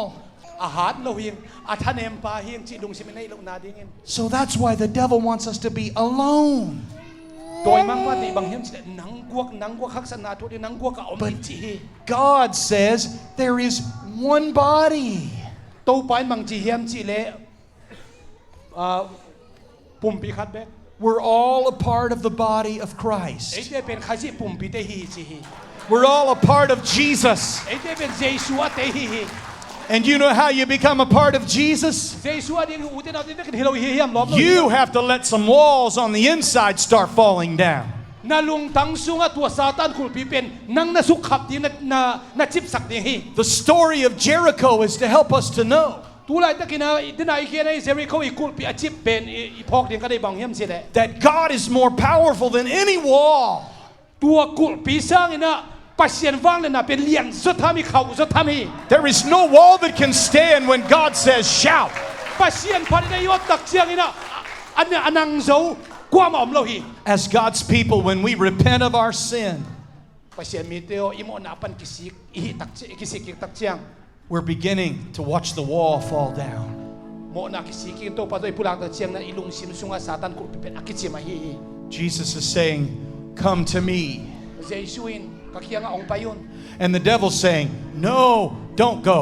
อาหารเราเฮียงอาท่านเนมปาเฮียงจิลุงซิมินลูกนาดิงอิน So that's why the devil wants us to be alone. โดยมังว่าตีบางเฮียมสินังกัวคักษณาทุกทีนังกัวกะอมอินจิ God says there is one body. โตไปมังจีเฮียมจิเลปุ่มปีคัดแบก We're all a part of the body of ไอ้ Christ. เจ้เป็นข้าศึกปุ่มปีเตฮีจิ We're all a part of Jesus. ไอ้เจ้เป็นเยซูอะเตฮี And you know how you become a part of Jesus? เยซูอะดิงอุเตนาติเวกที่เราเฮียมล้อม You have to let some walls on the inside start falling down. นาลุงตังซุงอะตัวซาตานคุลปีเป็นนังนาสุขขับดีนาจิบสักดีฮี The story of Jericho is to help us to know ตัวไรตะกินาดินาอีเกียนไอเซริโคอีคุลปีอาจิบเป็นอีพอกดิงก็ได้บางเฮียมสิแหละ that God is more powerful than any wall. ตัวกุลปีสร้างอินะปัสเซียนว่างเลยนะเป็นเลี้ยงสุดท้ามีเขาสุดท้ามี There is no wall that can stand when God says shout. ปัสเซียนพันในยอดตักเชียงอินะอันเนี้ยอันนังโซกว่ามาอมเราฮี As God's people, when we repent of our sin, ปัสเซียนมีเตโออิโมนาปันกิสิกอีตักกิสิกตักเชียง we're beginning to watch the wall fall down. โมนากิสิกิโตปัตโตปุลังตักเชียงนะอิลุงซิมซุงอาซาตันกุลปีเป็นอากิจิมาฮี Jesus is saying, come to me. เยซูอินกักเคียงองไปยุน And the devil's saying, no, don't go.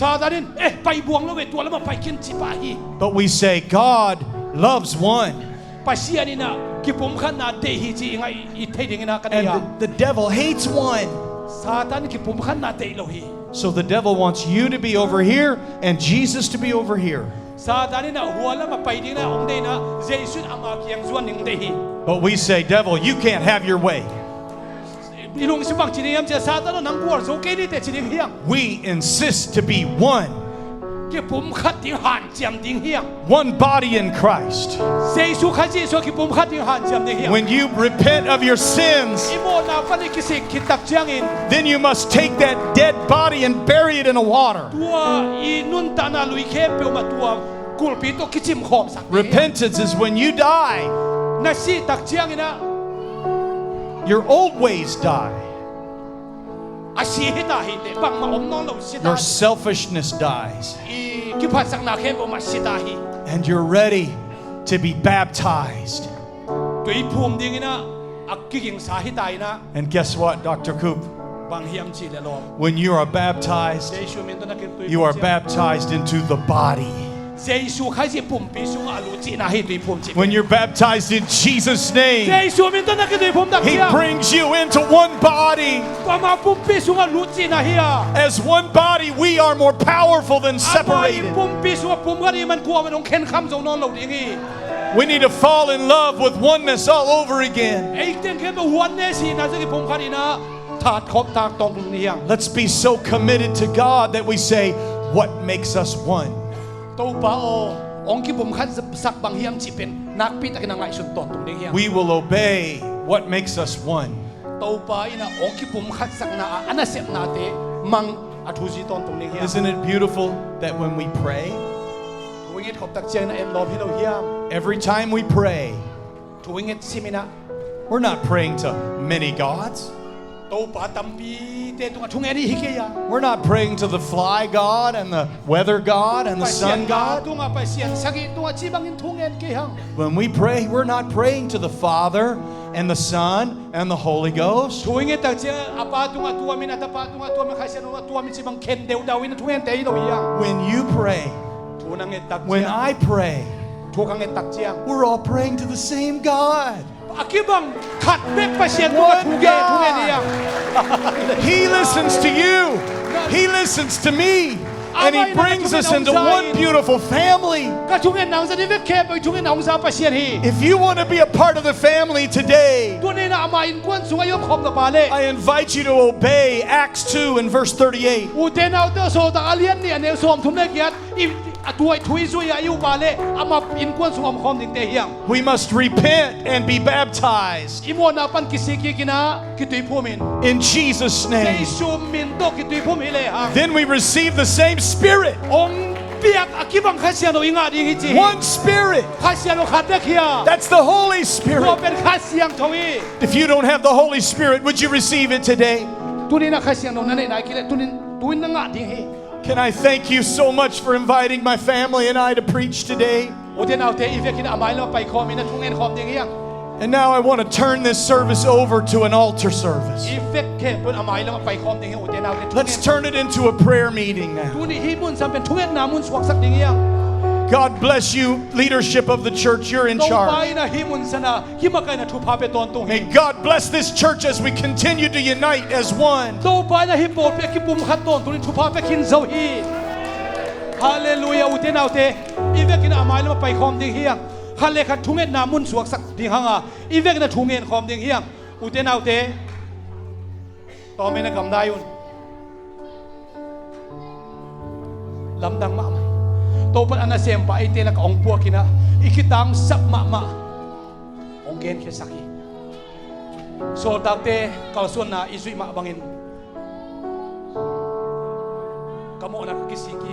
ซาตานินไปบวงแล้วเวตัวแล้วมาไปกินจิปาฮี But we say, God loves one. ปัสเซียนนี่นะกิผมขันนาเตฮีจีไงอีเทดิงนะกันเนี And ย the devil hates one. ซาตานกิผมขันนาเตโลฮี So the devil wants you to be over here and Jesus to be over here. ซาตานนี่นะหัวแล้วมาไปดิงนะองเดนะเยซูอามาเคียงส่วนหนึ่งเตฮี But we say, devil, you can't have your way. อีลุงสิบังจีนิยมจะซาตานนังกัวโซเกนี่เตจีนิงเฮียง We insist to be one. กิผมขัดดิงหันเจียมดิงเฮียง One body in Christ. เยซูขัดจีโซกิผมขัดดิงหันเจียมดิงเฮียง When you repent of your sins, อีโมนาฟันกิสิกคิดตักเจียงอิน then you must take that dead body and bury it in the water. ตัวอีนุนตานาลุยเคเปียวมาตัวกุลปีโตกิจิมขอมสัก Repentance is when you die, นาซีตักเจียงอินะ your old ways die. อาชีฮิตาฮิเตบังมาอมน้องเราสิตา Your selfishness dies. อีกิพัดสักนาเคบมาสิตาฮิ And you're ready to be baptized. tùy phùm đi na akiging sahitai na And guess what, Dr. Coop? bang hiam chi le lom When you are baptized, Jesu min to na kin tui you are baptized into the body. Jesu khai si phum pi sung alu chi na hi tui phum chi When you're baptized in Jesus' name, Jesu min to na kin tui phum dak He chia brings you into one body. pa ma phum pi sung alu chi na hi As one body, we are more powerful than separated. phum pi sung phum ga ni man ko man ong khen kham jong non lo ding hi We need to fall in love with oneness all over again. ei ten khen ba huan ne si na ji phum kha ni na that khop tak tong ni hiang Let's be so committed to God that we say, what makes us one? to pa o ong ki phum khan sak bang hiam chi pen nak pi tak nang lai sun ton tung ding hiang We will obey what makes us one. to pa ina ong ki phum khat sak na ana sep na te mang athu ji ton tung ding hiang Isn't it beautiful that when we pray, thuing it khop tak cheng na em lo hi lo hiam every time we pray, thuing it simina we're not praying to many gods. to pa tampi te tung thung eri hi ke ya We're not praying to the fly god and the weather god and the sun god. tung pa sian sagi tung chi bang in thung en ke hang When we pray, we're not praying to the Father and the Son and the Holy Ghost. thuing it tak che apa tung tua min atapa tung tua min khaisian tua min chi bang khen deu dau in thung en te hi lo hiang When you pray, thu nang et tak when I pray, thu kang et tak chiang we're all praying to the same God. akibang khat bek pa sian tung One thu ge thung en God. hiang He listens to you. He listens to me. And He brings us into one beautiful family. ka thung en nang sa di vek ke pa thung en nang sa pa sian hi If you want to be a part of the family today, tu ne na ama in kwan sunga yo khom na pa le I invite you to obey Acts 2 and verse 38. u te nau te so ta alian ni ane som thum ne kiat i atuai thui zui ya yu ba le ama in kwan sungam khom ding te hiang We must repent and be baptized imo na pan kisi ki kina ki tui phumin in Jesus' name. Jesu min to ki tui phum hi le hang Then we receive the same Spirit. ong piak akibang khasian o inga ding hi chi One Spirit. khasian o khat kia That's the Holy ko Spirit. pen khasiang thawi If you don't have the Holy Spirit, would you receive it today? tu ni na khasiang no na ne na ki le tu na nga ding hi Can I thank you so much for inviting my family and I to preach today? u te nau te i vek kina amai lo pai khom ina thung en khom ding hiang And now I want to turn this service over to an altar service. i vek ke pun amai lo pai khom ding hi u te nau te Let's turn it into a prayer meeting now. tu ni hi mun sam pen thung en na mun swak sak ding hiang God bless you, leadership of the church. You're in to charge. pai na hi mun sana hi ma kai na thu pha pe ton tung hi May God bless this church as we continue to unite as one. to pai na hi po pe ki pum khat ton tu ni thu pha pe kin zo hi hallelujah u te nau te i vek kina amai lo pai khom ding hiang khale khat thung en na mun swak sak ding hanga i vek na thung en khom ding hiang u te nau te to me na kam dai un lam dang ma mai to pan ana sem pa ite la ka ong pu kina ikitang sak ma ma ong gen ke saki so dakte kalson na izui ma bangin kamo na kisi ki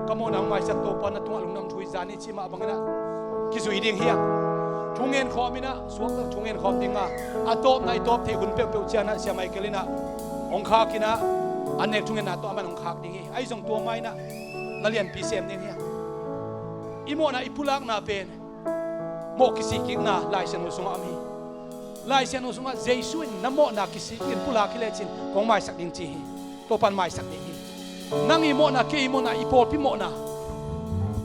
kamo na mai sak to pan na tung alung nam thui zani chi ma bangina kisui ding hiang thungen khomina suak tak thungen khom dinga atop nai top the hun pe pe chana siamai kelina ong kha kina anek thungen na to aman ong khak dingi ai jong to mai na nalian pi sem ding hiang imo na ipulak na pen mo kisi king na lai sen usung ami lai sen usung jesu namo na kisi kin pulak ki le chin kong mai sak ding chi to pan mai sak ding nang imo na ke imo na ipol pi mo na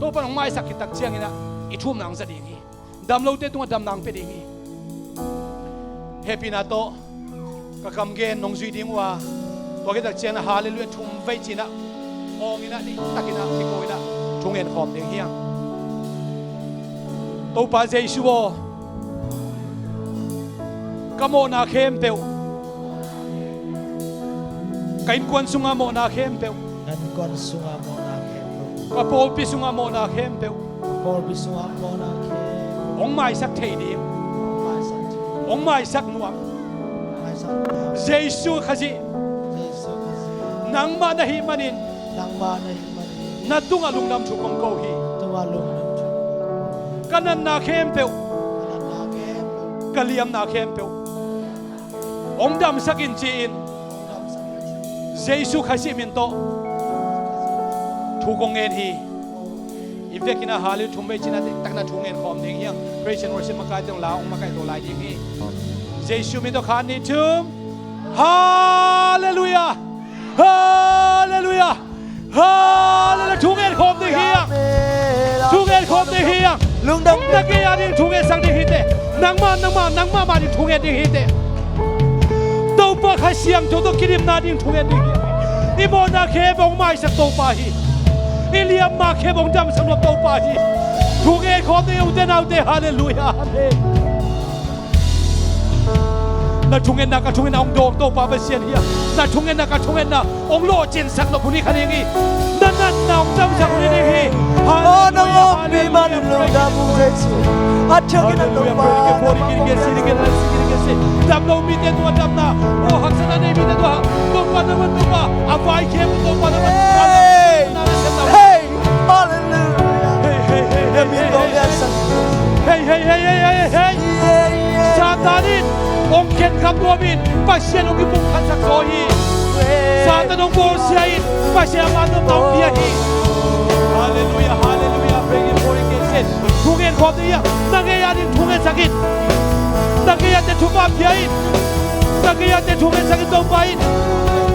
to pan ong mai sak ki tak chiang ina ithum nang za ding hi dam lo te tung dam nang pe ding hi happy na to ka kam gen nong zui ding wa to ke tak chiang na hallelujah thum vai china ong ina ni takina ki ko ina thung en khom ding hiang to pa jesu wo kamo na khem peu kain kwan sunga mo na khem peu Nan kon sunga mo na kempo. ka pol pi sunga mo na khem peu Por bi sunga mo na kempo. ong mai sak thei dim Mai san ti. ong mai sak nuam Mai san ti. jesu khaji Jesu kasi. nang ma na hi manin Nang ma na himani. na tung alung nam thu kong ko hi Tuwalong nam tu. kanan na khem peu Nan na kempo. kaliam na khem peu ong dam sakin chi in Dam sa kasi. jesu khaji min to thu kong en hi Ivekina halu tumbe china takna tungen khom ding hiang praise and worship makai tong la ong makai to lai ding hi Jesu mi to khan ni tum hallelujah hallelujah hallelujah tungen khom ding hiang tungen khom ding hiang Lung dang nakia ding tungen sang ding hi te nangma ma ding tungen ding hi te to pa kha siang to to kirim na ding tungen ding hi imona khe bong mai sak to pa hi Iliam ma khe bong dam sang lo to pa hi tungen khom ding u te nau te hallelujah amen na tungen na ka tungen na ong dong to pa ba sian hi na tungen na ka tungen na ong lo chin sak lo puni khani ngi na ong dam sang ni hi Oh no be man lung dang mu Jesu Atchok na to pa dam lo mi te to dam na o hak sa na mi te to to pa na man to pa avai khe to pa na man Hey hallelujah hey Mi to ya sang hey Satanin ong ken kam do min pasien ong ipung khan sak so hi Satan ong bo siain pasien ma no tau pia hi Hallelujah hallelujah bring it for it tungen khom dia nangaya din tungen sakit nangaya te thupa piain nangaya te tungen sakit do pain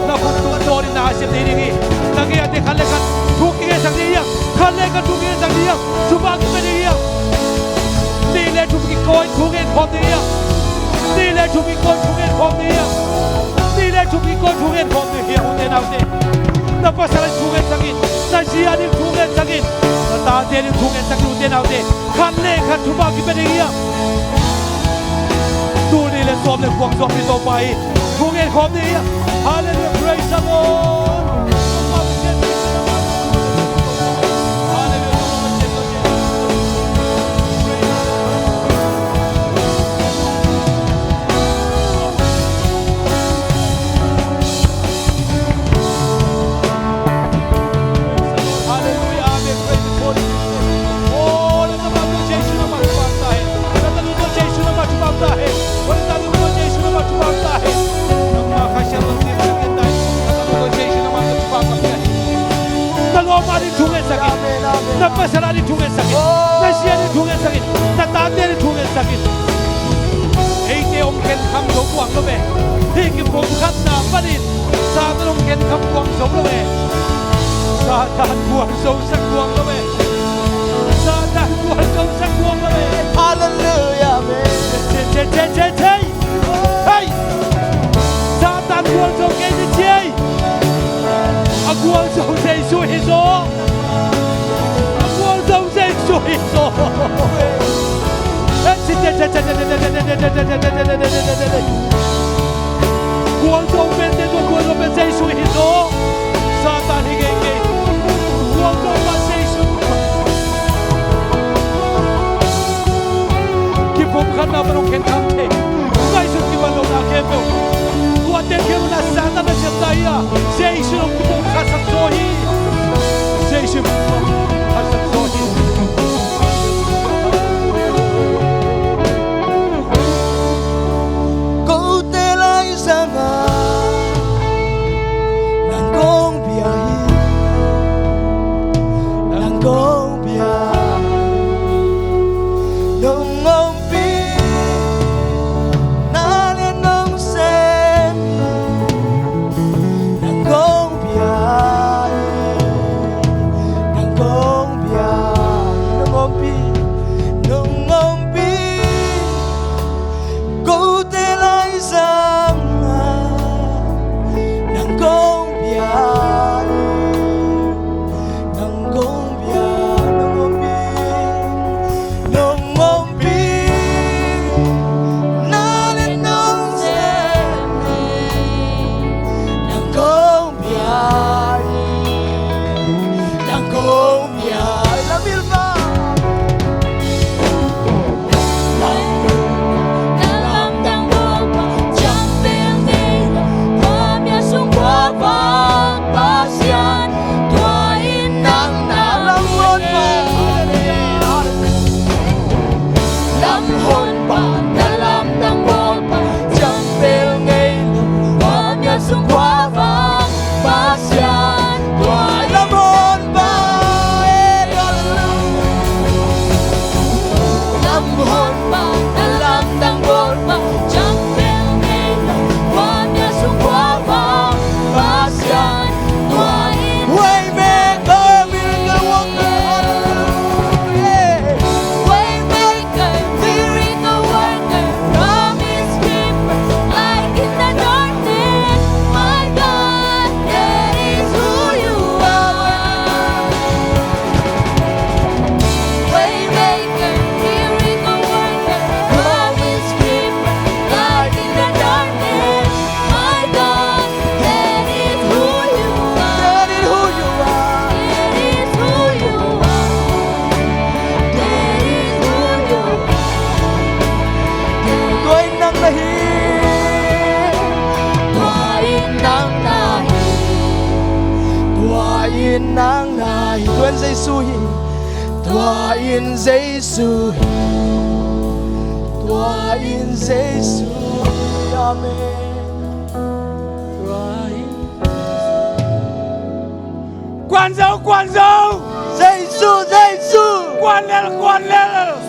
na khut tu dori na sim ni ri nangaya te khale khan thuki ke sakit dia khale ka thuki ke sakit dia thupa ke me dia ni le thuki koi tungen khom dia ni le thuki koi tungen khom dia ni le thuki koi tungen khom dia u te na te na pasal tungen sakit na sia ni tungen sakit na ta te ni tungen sakit u te na te khale khan thupa ke me dia tu ni le som le kwang som ni to pai tungen khom dia hallelujah praise the Lord na pasara ni tungen sakit na sia ni tungen sakit na ta te ni tungen sakit ei te om ken kham do kwang lo be he ki pom khat na panin sa ta om ken kham kwang so lo be sa ta kwang so sak kwang lo be sa ta kwang so sak kwang lo be hallelujah hey sa ta kwang so ke ni chei a kwang so sei su hi so Cuando vende do cuando pensei su hizo Satan higenge Cuando pensei su Ki pom khana baro ken kamte Ngai su ki balo na kemo Kuate ke una santa na chetaia sei su ki pom khasa sohi sei su khasa sohi in nang nai tuan Giêsu hi tua in Giêsu hi tua in Giêsu amen tua in Quan dấu Giêsu Giêsu quan lên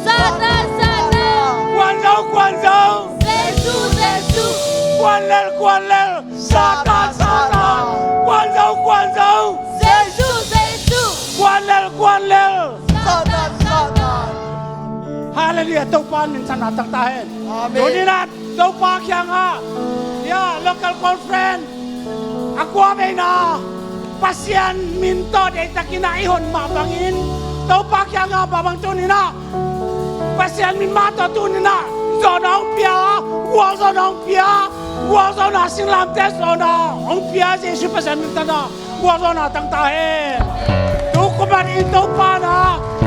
Satan, Satan. quan dấu Jesus, Jesus. quan lên Satan quan dấu Jesus, Jesus. quan lên Satan Satan Hallelujah tau pan min sana tak tahen Amen. Donirat tau pa kyang ha ya local conference akwa be na pasien min to de takina ihon ma bangin tau pa kyang ha babang tunina pasien min ma to tunina zo dong pia wa zo dong pia wa zo na sing lam tes lo na ong pia je su pasien min ta na wa zo na tak tahen tu ko ba in tau pa na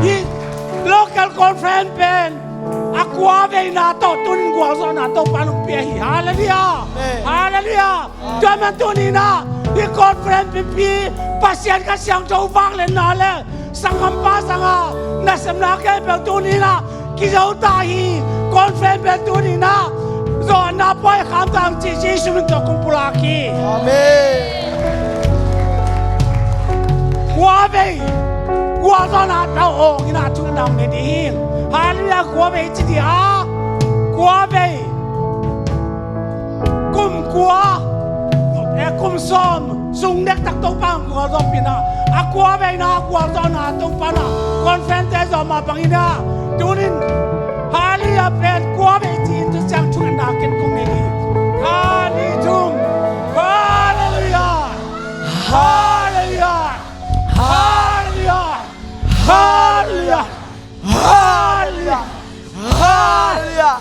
hi local conference pen aqua ve na to tun gwa zo na to panu pe hi hallelujah hallelujah jaman tunina hi conference pi pasien ka siang to wang le na le sangam pa sanga na samna ke pe tunina ki zo ta hi conference pe tunina zo na poi kham tang chi chi su min to kumpula ki Amen aqua ve gua zo na tao o ina tu na me ding hallelujah gua be chi dia gua be kum som sung nek tak to pang gua zo pina aqua be na gua zo na to pana conference zo ma pangina tunin hallelujah pen gua be chi tu chang tu na ken kong ne hallelujah hallelujah hallelujah hallelujah hallelujah hallelujah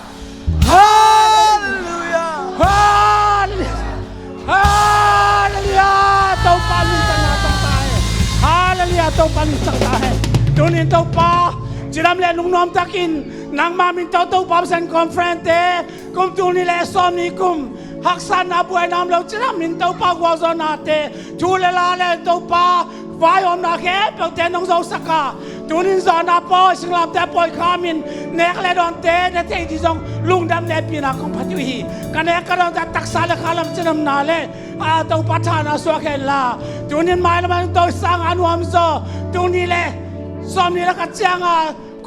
Hallelujah Hallelujah hallelujah tau pa min tana tang tai hallelujah tau pa min tang tai tunin tau pa jiram le lung nom takin nang ma min tau pa san conference te kum tuni le som ni kum haksan na buai nam lo jiram min tau pa gwa zo na te tu le la le tau pa vai om na ke pe te nong zo saka tunin zo na po sing lam te poi khamin nek le don te ne te di zong lung dam ne pi na kong phatyu hi ka ne ka don ta tak sa le khalam chinam na le a tau pa tha na so ke la tunin mai lam to sang anuam zo tuni le som ni la ka chiang a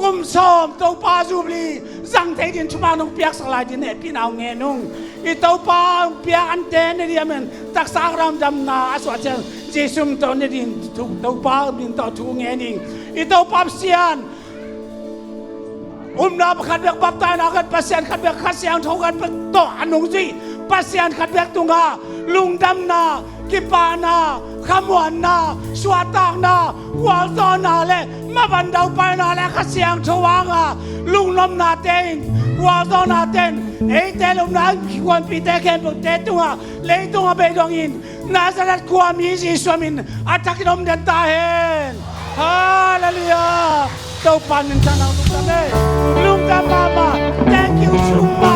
kum som tau pa jubli zang te din chuma nong piak sak lai din ne pi na nge nung i tau pa piak an te ne di amen tak sa ram dam na aswa chen jesum to ne din tau pa bin to thu nge ning i tau pa sian na khat bek bap ta na khat pasien khat bek khat siang thau kan to anung ji pasien khat bek tunga lung dam na ki pa na khamwan na swatang na wal to na le ma ban dau pa na le khat siang thawanga lung nom na ten wal to na ten ei te lum na kwan pi te ken te tunga le tunga be dong in nazaret kwa mi ji swamin atakinom den ta hen hallelujah tau pan min tanang lung dam mama thank you so much